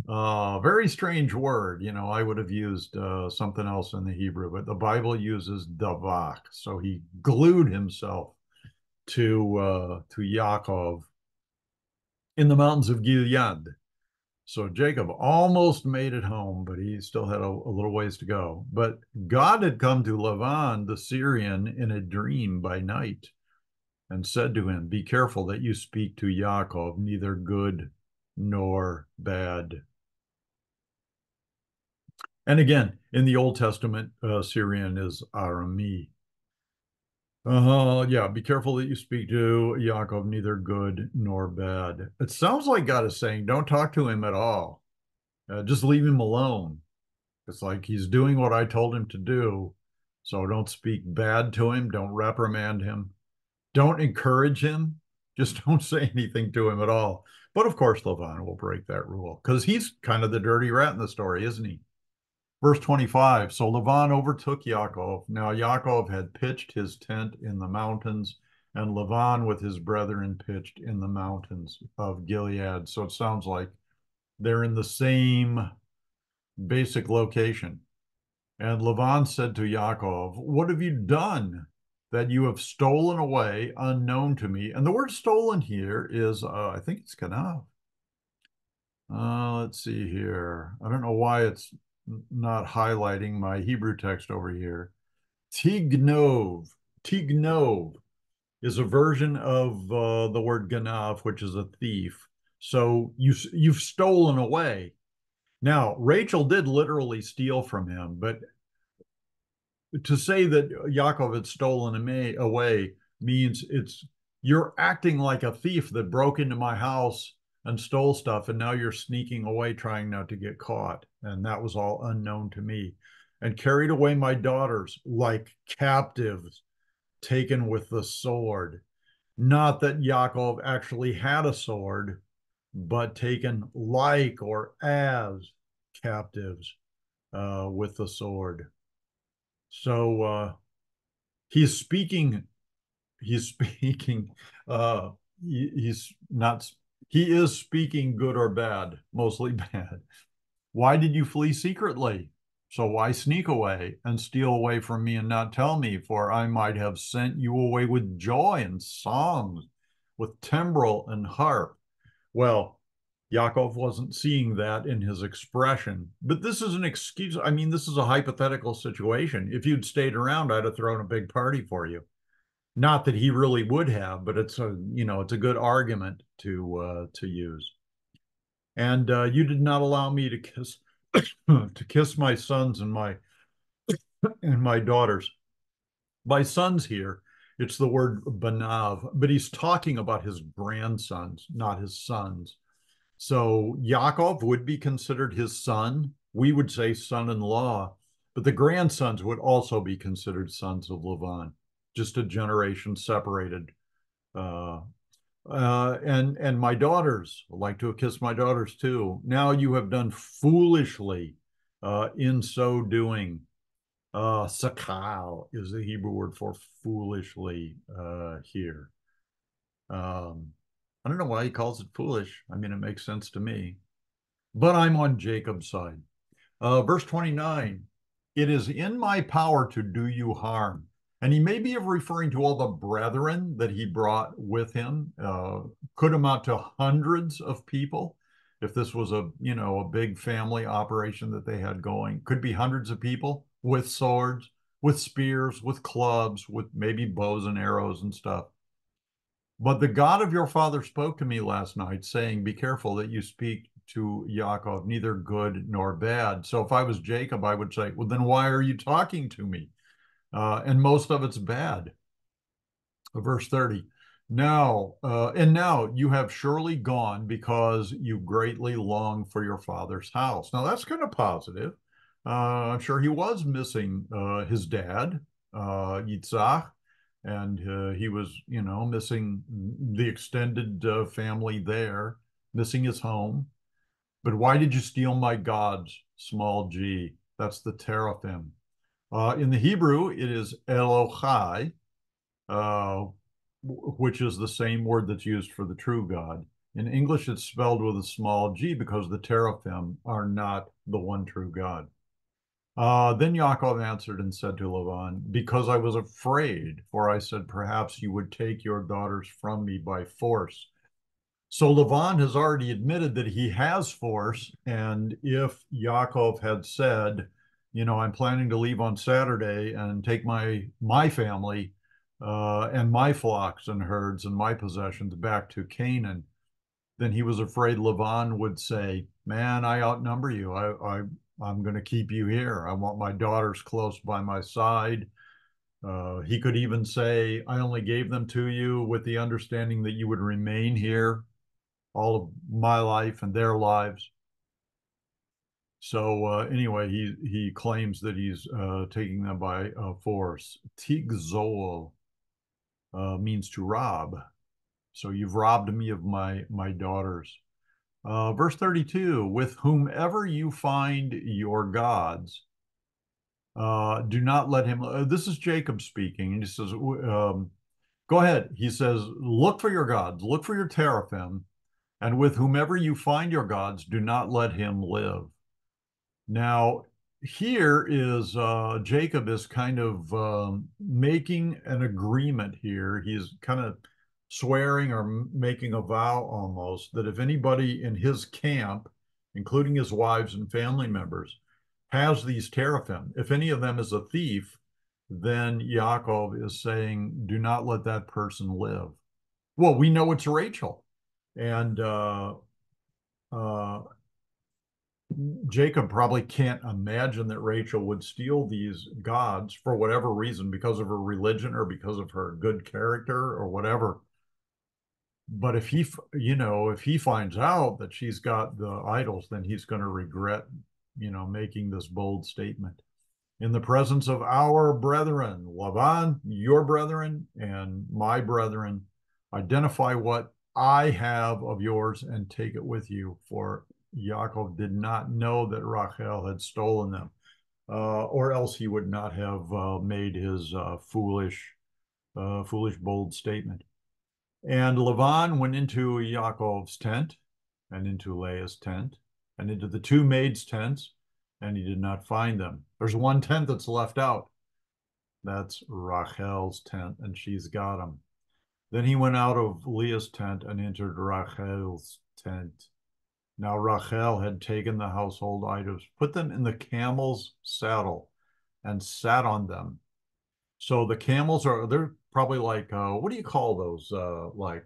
Very strange word. You know, I would have used something else in the Hebrew, but the Bible uses davak. So he glued himself to Yaakov in the mountains of Gilead. So Jacob almost made it home, but he still had a little ways to go. But God had come to Lavan, the Syrian, in a dream by night and said to him, "Be careful that you speak to Yaakov neither good nor bad." And again, in the Old Testament, Syrian is Arami. Yeah, be careful that you speak to Yaakov neither good nor bad. It sounds like God is saying, don't talk to him at all. Just leave him alone. It's like he's doing what I told him to do. So don't speak bad to him. Don't reprimand him. Don't encourage him. Just don't say anything to him at all. But of course, Lavan will break that rule because he's kind of the dirty rat in the story, isn't he? Verse 25. So Lavan overtook Yaakov. Now Yaakov had pitched his tent in the mountains and Laban with his brethren pitched in the mountains of Gilead. So it sounds like they're in the same basic location. And Laban said to Yaakov, "What have you done that you have stolen away unknown to me?" And the word stolen here is, I think it's Ganav. Let's see here. I don't know why it's not highlighting my Hebrew text over here. Tignov. Tignov is a version of the word ganav, which is a thief. So you've stolen away. Now, Rachel did literally steal from him, but to say that Yaakov had stolen away means you're acting like a thief that broke into my house and stole stuff, and now you're sneaking away trying not to get caught. And that was all unknown to me. And carried away my daughters like captives taken with the sword. Not that Yaakov actually had a sword, but taken like or as captives with the sword. So he's speaking, he's speaking, uh, he's not, he is speaking good or bad, mostly bad. Why did you flee secretly? So why sneak away and steal away from me and not tell me? For I might have sent you away with joy and songs, with timbrel and harp. Well, Yaakov wasn't seeing that in his expression, but this is an excuse. I mean, this is a hypothetical situation. If you'd stayed around, I'd have thrown a big party for you. Not that he really would have, but it's a good argument to use. And you did not allow me to kiss to kiss my sons and my daughters. By sons here, it's the word banav, but he's talking about his grandsons, not his sons. So Yaakov would be considered his son. We would say son-in-law, but the grandsons would also be considered sons of Lavan, just a generation separated. Uh, and my daughters, I like to kiss my daughters too. Now you have done foolishly in so doing. Sakal is the Hebrew word for foolishly here. I don't know why he calls it foolish. I mean, it makes sense to me, but I'm on Jacob's side. Verse 29, it is in my power to do you harm. And he may be referring to all the brethren that he brought with him, could amount to hundreds of people. If this was a big family operation that they had going, could be hundreds of people with swords, with spears, with clubs, with maybe bows and arrows and stuff. But the God of your father spoke to me last night, saying, "Be careful that you speak to Yaakov, neither good nor bad." So if I was Jacob, I would say, "Well, then why are you talking to me?" And most of it's bad. Verse 30. Now you have surely gone because you greatly long for your father's house. Now that's kind of positive. I'm sure he was missing his dad, Yitzhak, and he was, missing the extended family there, missing his home. But why did you steal my gods, small g? That's the teraphim. In the Hebrew, it is Elohai, uh, which is the same word that's used for the true God. In English, it's spelled with a small g because the teraphim are not the one true God. Then Yaakov answered and said to Laban, "Because I was afraid, for I said, perhaps you would take your daughters from me by force." So Laban has already admitted that he has force. And if Yaakov had said, "I'm planning to leave on Saturday and take my family and my flocks and herds and my possessions back to Canaan," then he was afraid Laban would say, "Man, I outnumber you. I'm going to keep you here. I want my daughters close by my side." He could even say, "I only gave them to you with the understanding that you would remain here all of my life and their lives." So anyway, he claims that he's taking them by force. Tigzol means to rob. So you've robbed me of my daughters. Verse 32, with whomever you find your gods, do not let him. This is Jacob speaking. And he says, Go ahead. He says, look for your gods, look for your teraphim, and with whomever you find your gods, do not let him live. Now, here is Jacob is kind of making an agreement here. He's kind of swearing or making a vow almost that if anybody in his camp, including his wives and family members, has these teraphim, if any of them is a thief, then Yaakov is saying, do not let that person live. Well, we know it's Rachel. And uh, Jacob probably can't imagine that Rachel would steal these gods for whatever reason, because of her religion or because of her good character or whatever. But if if he finds out that she's got the idols, then he's going to regret, making this bold statement. In the presence of our brethren, Laban, your brethren, and my brethren, identify what I have of yours and take it with you. For Yaakov did not know that Rachel had stolen them, or else he would not have made his foolish, bold statement. And Laban went into Yaakov's tent and into Leah's tent and into the two maids' tents, and he did not find them. There's one tent that's left out. That's Rachel's tent, and she's got them. Then he went out of Leah's tent and entered Rachel's tent. Now Rachel had taken the household items, put them in the camel's saddle, and sat on them. So the camels they're probably like, what do you call those? Like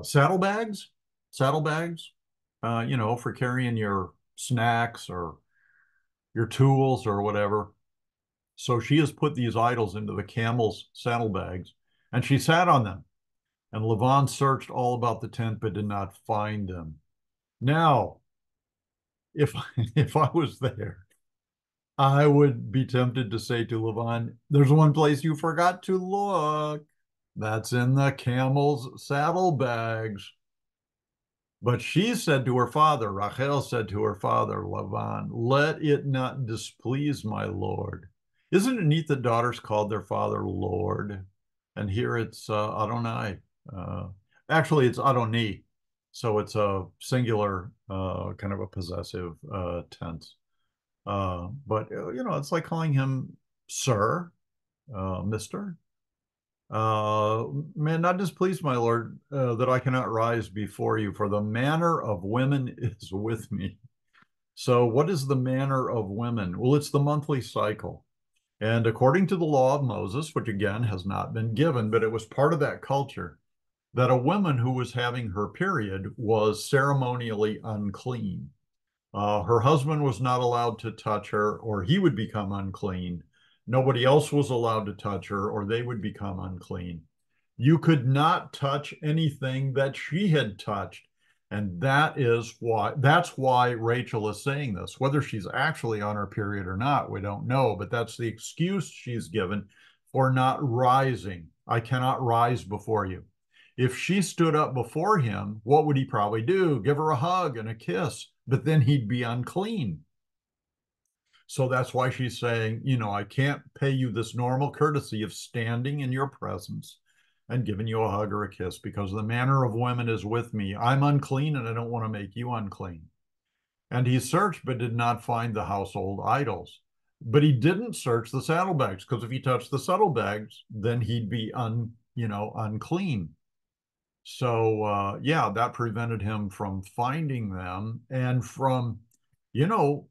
saddlebags? Saddlebags, for carrying your snacks or your tools or whatever. So she has put these idols into the camel's saddlebags, and she sat on them. And Laban searched all about the tent, but did not find them. Now, if if I was there, I would be tempted to say to Laban, there's one place you forgot to look. That's in the camel's saddlebags. But she said to her father, Rachel said to her father, Laban, let it not displease my Lord. Isn't it neat that daughters called their father Lord? And here it's Adonai. Uh, Actually, it's Adoni. So it's a singular, kind of a possessive tense. But it's like calling him sir, mister. May not displease my Lord, that I cannot rise before you, for the manner of women is with me. So, what is the manner of women? Well, it's the monthly cycle. And according to the law of Moses, which again has not been given, but it was part of that culture, that a woman who was having her period was ceremonially unclean. Her husband was not allowed to touch her, or he would become unclean. Nobody else was allowed to touch her, or they would become unclean. You could not touch anything that she had touched. And that's why Rachel is saying this. Whether she's actually on her period or not, we don't know, but that's the excuse she's given for not rising. I cannot rise before you. If she stood up before him, what would he probably do? Give her a hug and a kiss, but then he'd be unclean. So that's why she's saying, I can't pay you this normal courtesy of standing in your presence and giving you a hug or a kiss, because the manner of women is with me. I'm unclean and I don't want to make you unclean. And he searched but did not find the household idols. But he didn't search the saddlebags, because if he touched the saddlebags, then he'd be unclean. So yeah, that prevented him from finding them and from, you know,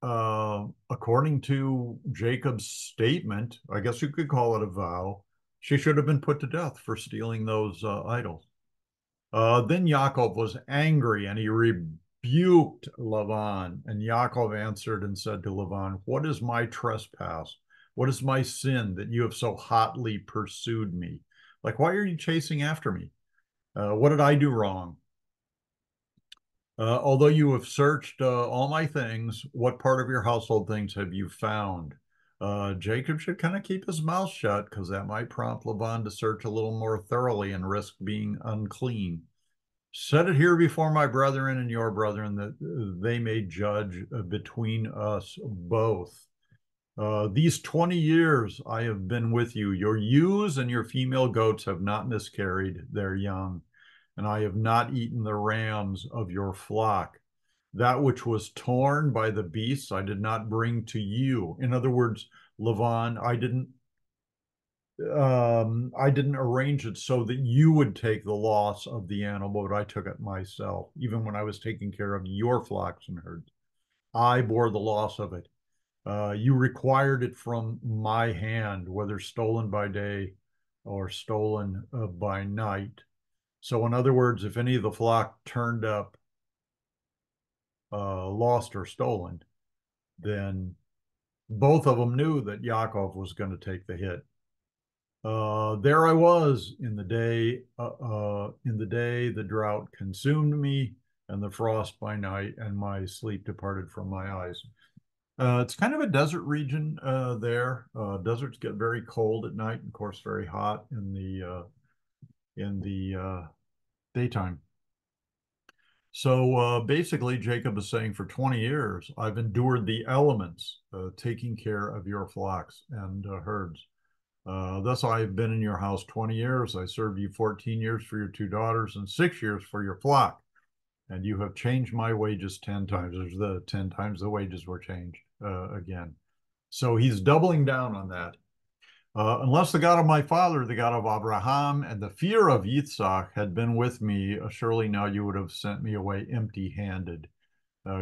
according to Jacob's statement, I guess you could call it a vow, she should have been put to death for stealing those idols. Then Yaakov was angry and he rebuked Laban. And Yaakov answered and said to Laban, what is my trespass? What is my sin that you have so hotly pursued me? Like, why are you chasing after me? What did I do wrong? Although you have searched all my things, what part of your household things have you found? Jacob should kind of keep his mouth shut, because that might prompt Laban to search a little more thoroughly and risk being unclean. Set it here before my brethren and your brethren, that they may judge between us both. These 20 years I have been with you. Your ewes and your female goats have not miscarried their young, and I have not eaten the rams of your flock. That which was torn by the beasts I did not bring to you. In other words, Lavan, I didn't arrange it so that you would take the loss of the animal, but I took it myself. Even when I was taking care of your flocks and herds, I bore the loss of it. You required it from my hand, whether stolen by day or stolen by night. So, in other words, if any of the flock turned up lost or stolen, then both of them knew that Yaakov was going to take the hit. There I was in the day. In the day, the drought consumed me, and the frost by night, and my sleep departed from my eyes. It's kind of a desert region there. Deserts get very cold at night, and of course, very hot in the daytime. So basically, Jacob is saying, for 20 years, I've endured the elements, taking care of your flocks and herds. Thus, I've been in your house 20 years. I served you 14 years for your two daughters and 6 years for your flock. And you have changed my wages 10 times. There's the 10 times the wages were changed again. So he's doubling down on that. Unless the God of my father, the God of Abraham, and the fear of Yitzhak had been with me, surely now you would have sent me away empty-handed.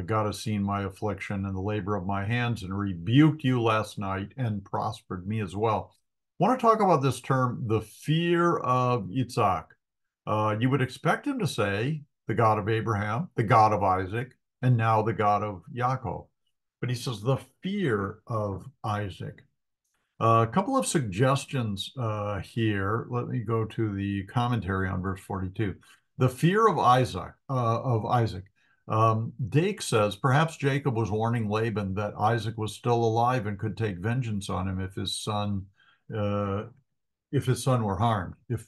God has seen my affliction and the labor of my hands and rebuked you last night and prospered me as well. I want to talk about this term, the fear of Yitzhak. You would expect him to say the God of Abraham, the God of Isaac, and now the God of Yaakov. But he says the fear of Isaac. A couple of suggestions here. Let me go to the commentary on verse 42. The fear of Isaac. Dake says perhaps Jacob was warning Laban that Isaac was still alive and could take vengeance on him uh, if his son were harmed, if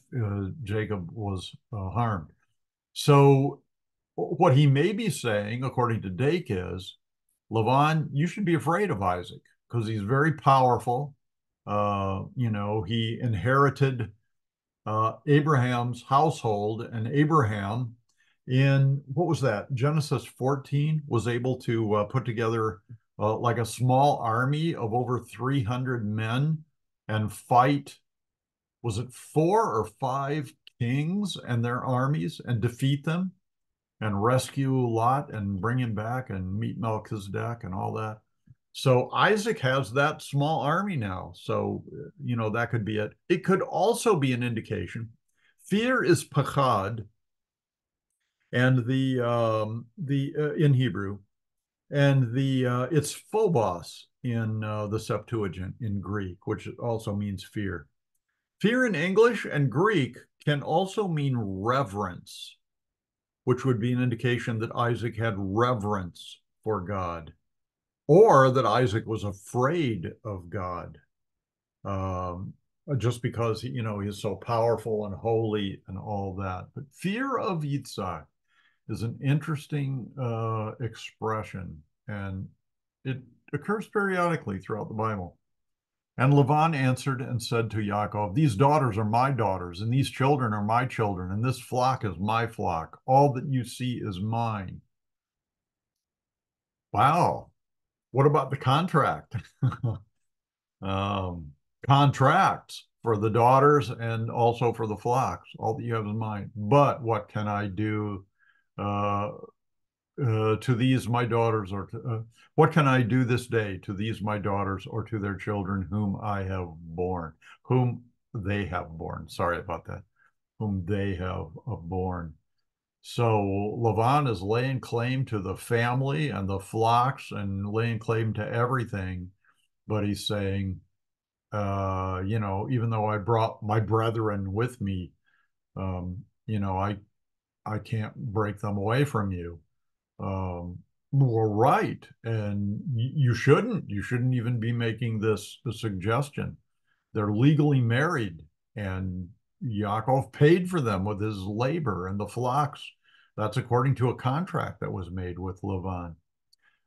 Jacob was harmed. So what he may be saying, according to Dake, is, Lavan, you should be afraid of Isaac because he's very powerful. He inherited Abraham's household, and Abraham, in what was that? Genesis 14, was able to put together like a small army of over 300 men and fight, was it 4 or 5 kings and their armies, and defeat them and rescue Lot and bring him back and meet Melchizedek and all that. So Isaac has that small army now. So, that could be it. It could also be an indication. Fear is pachad, and the in Hebrew, and the it's phobos in the Septuagint in Greek, which also means fear. Fear in English and Greek can also mean reverence, which would be an indication that Isaac had reverence for God, or that Isaac was afraid of God, um, just because he's so powerful and holy and all that. But fear of Yitzhak is an interesting expression, and it occurs periodically throughout the Bible. And Lavan answered and said to Yaakov, these daughters are my daughters, and these children are my children, and this flock is my flock. All that you see is mine. Wow. What about the contract? um, Contracts for the daughters and also for the flocks, all that you have in mind. But what can I do uh, to these my daughters, or what can I do this day to these my daughters or to their children whom I have born, whom they have born? Sorry about that. Whom they have born. So Lavan is laying claim to the family and the flocks and laying claim to everything, but he's saying, even though I brought my brethren with me, um, I can't break them away from you. Well, right, and you shouldn't. You shouldn't even be making this the suggestion. They're legally married, and Yaakov paid for them with his labor and the flocks. That's according to a contract that was made with Lavan.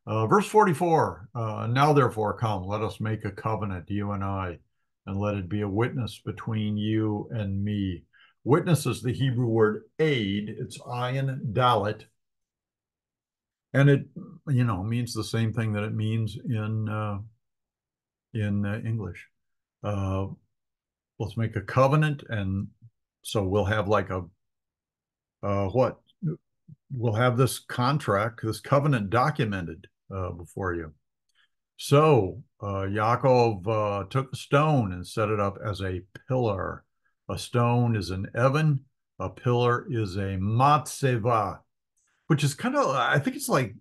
Verse 44, now therefore come, let us make a covenant, you and I, and let it be a witness between you and me. Witness is the Hebrew word aid. It's ayin dalet, and it, means the same thing that it means in English. Uh, let's make a covenant, and so we'll have like a what? We'll have this contract, this covenant documented before you. So Yaakov took a stone and set it up as a pillar. A stone is an evan, a pillar is a matzeva, which is kind of, I think it's like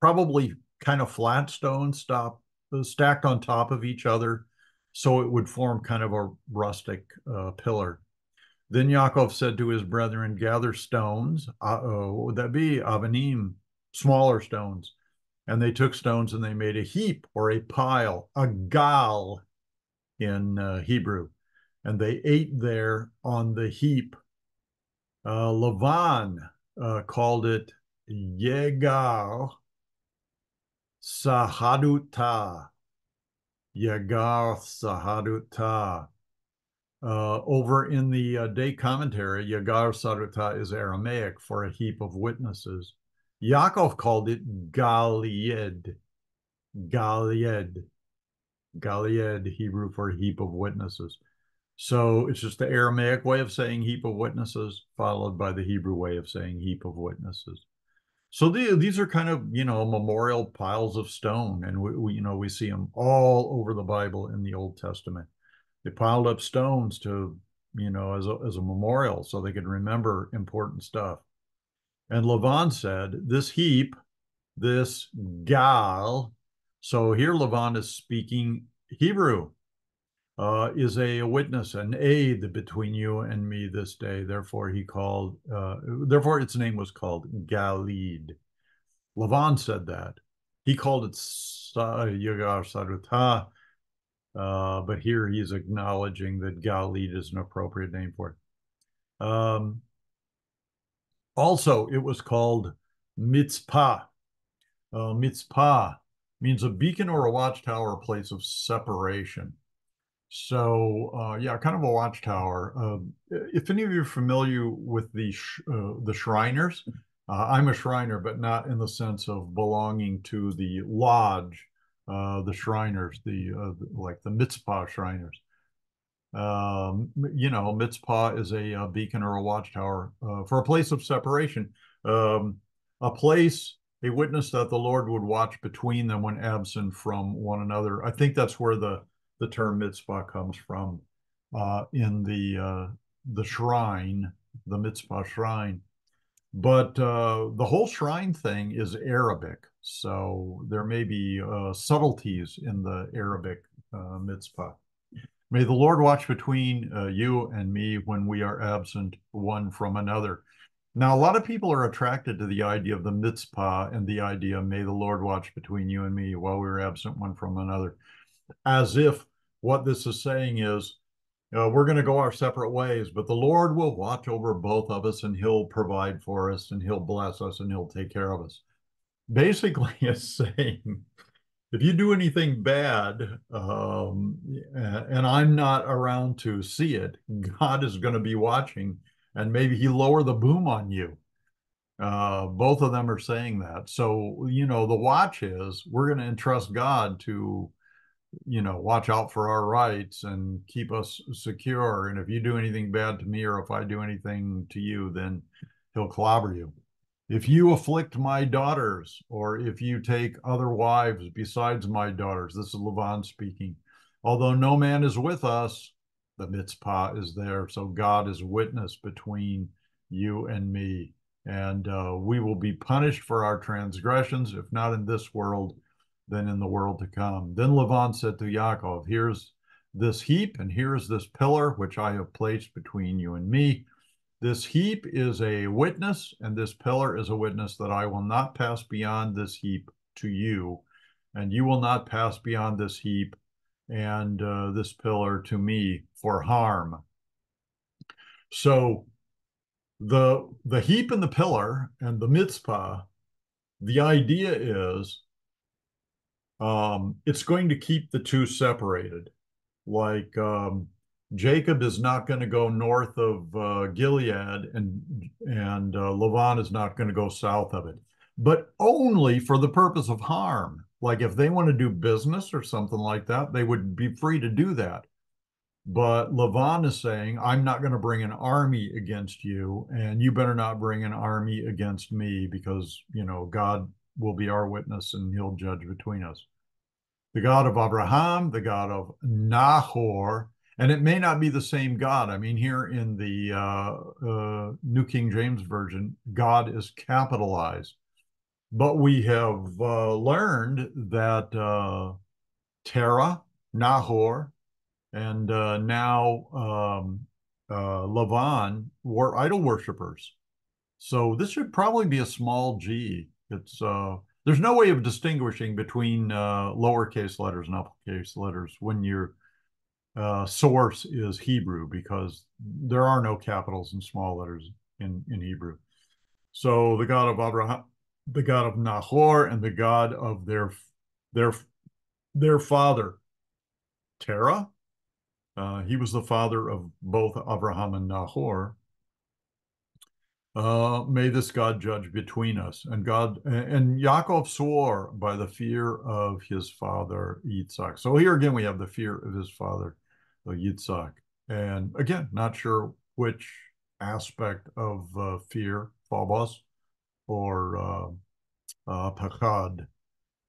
probably kind of flat stones stacked on top of each other. So it would form kind of a rustic pillar. Then Yaakov said to his brethren, gather stones. What would that be? Avanim, smaller stones. And they took stones and they made a heap or a pile, a gal in Hebrew. And they ate there on the heap. Lavan called it Yegar Sahaduta. Yegar Sahaduta. Over in the day commentary, Yagar Sahaduta is Aramaic for a heap of witnesses. Yaakov called it Galied. Galied. Galied, Hebrew for heap of witnesses. So it's just the Aramaic way of saying heap of witnesses, followed by the Hebrew way of saying heap of witnesses. So these are kind of, memorial piles of stone, and we see them all over the Bible in the Old Testament. They piled up stones to, as a memorial, so they could remember important stuff. And Lavan said, "This heap, this gal." So here Lavan is speaking Hebrew. Is a witness, an aid between you and me this day. Therefore therefore its name was called Galeed. Lavan said that. He called it Yagar Saruta, but here he's acknowledging that Galeed is an appropriate name for it. Also, it was called Mitzpah. Mitzpah means a beacon or a watchtower, a place of separation. So yeah, kind of a watchtower. If any of you are familiar with the Shriners, I'm a Shriner, but not in the sense of belonging to the lodge. The Shriners, like the Mitzpah Shriners. Mitzpah is a beacon or a watchtower for a place of separation, um, a place, a witness that the Lord would watch between them when absent from one another. I think that's where the term mitzvah comes from in the shrine, the mitzvah shrine. But the whole shrine thing is Arabic, so there may be subtleties in the Arabic mitzvah. May the Lord watch between you and me when we are absent one from another. Now, a lot of people are attracted to the idea of the mitzvah and the idea, may the Lord watch between you and me while we're absent one from another, as if what this is saying is, we're going to go our separate ways, but the Lord will watch over both of us and he'll provide for us and he'll bless us and he'll take care of us. Basically, it's saying, if you do anything bad and I'm not around to see it, God is going to be watching and maybe he lower the boom on you. Both of them are saying that. So, the watch is we're going to entrust God to, watch out for our rights and keep us secure. And if you do anything bad to me or if I do anything to you, then he'll clobber you. If you afflict my daughters, or if you take other wives besides my daughters, this is Lavan speaking. Although no man is with us, the mitzvah is there. So God is witness between you and me. And we will be punished for our transgressions, if not in this world, then in the world to come. Then Lavan said to Yaakov, here's this heap, and here's this pillar, which I have placed between you and me. This heap is a witness, and this pillar is a witness that I will not pass beyond this heap to you, and you will not pass beyond this heap and this pillar to me for harm. So the heap and the pillar and the mitzvah, The idea is it's going to keep the two separated. Like Jacob is not going to go north of Gilead, and Lavan is not going to go south of it, but only for the purpose of harm. Like if they want to do business or something like that, they would be free to do that. But Lavan is saying, I'm not going to bring an army against you, and you better not bring an army against me because, God will be our witness and he'll judge between us. The God of Abraham, the God of Nahor, and it may not be the same God. I mean, here in the New King James Version, God is capitalized. But we have learned that Terah, Nahor, and now Lavan were idol worshippers. So this should probably be a small g. There's no way of distinguishing between lowercase letters and uppercase letters when your source is Hebrew, because there are no capitals and small letters in Hebrew. So the God of Abraham, the God of Nahor, and the God of their their father Terah. He was the father of both Abraham and Nahor. May this God judge between us. And Yaakov swore by the fear of his father Yitzhak. So here again, we have the fear of his father Yitzhak. And again, not sure which aspect of fear, phobos or pachad,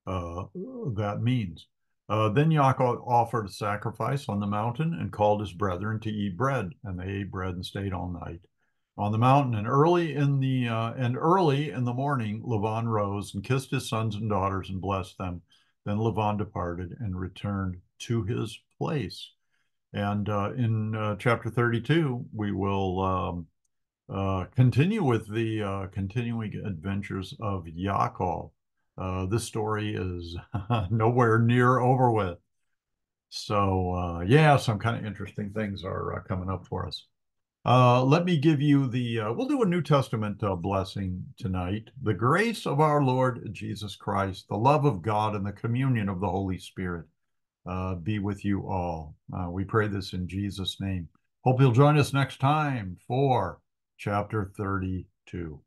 that means. Then Yaakov offered a sacrifice on the mountain and called his brethren to eat bread, and they ate bread and stayed all night on the mountain. And early in the morning, Laban rose and kissed his sons and daughters and blessed them. Then Laban departed and returned to his place. And in chapter 32, we will continue with the continuing adventures of Yaakov. This story is nowhere near over with. So, yeah, some kind of interesting things are coming up for us. Let me give you we'll do a New Testament blessing tonight. The grace of our Lord Jesus Christ, the love of God, and the communion of the Holy Spirit be with you all. We pray this in Jesus' name. Hope you'll join us next time for chapter 32.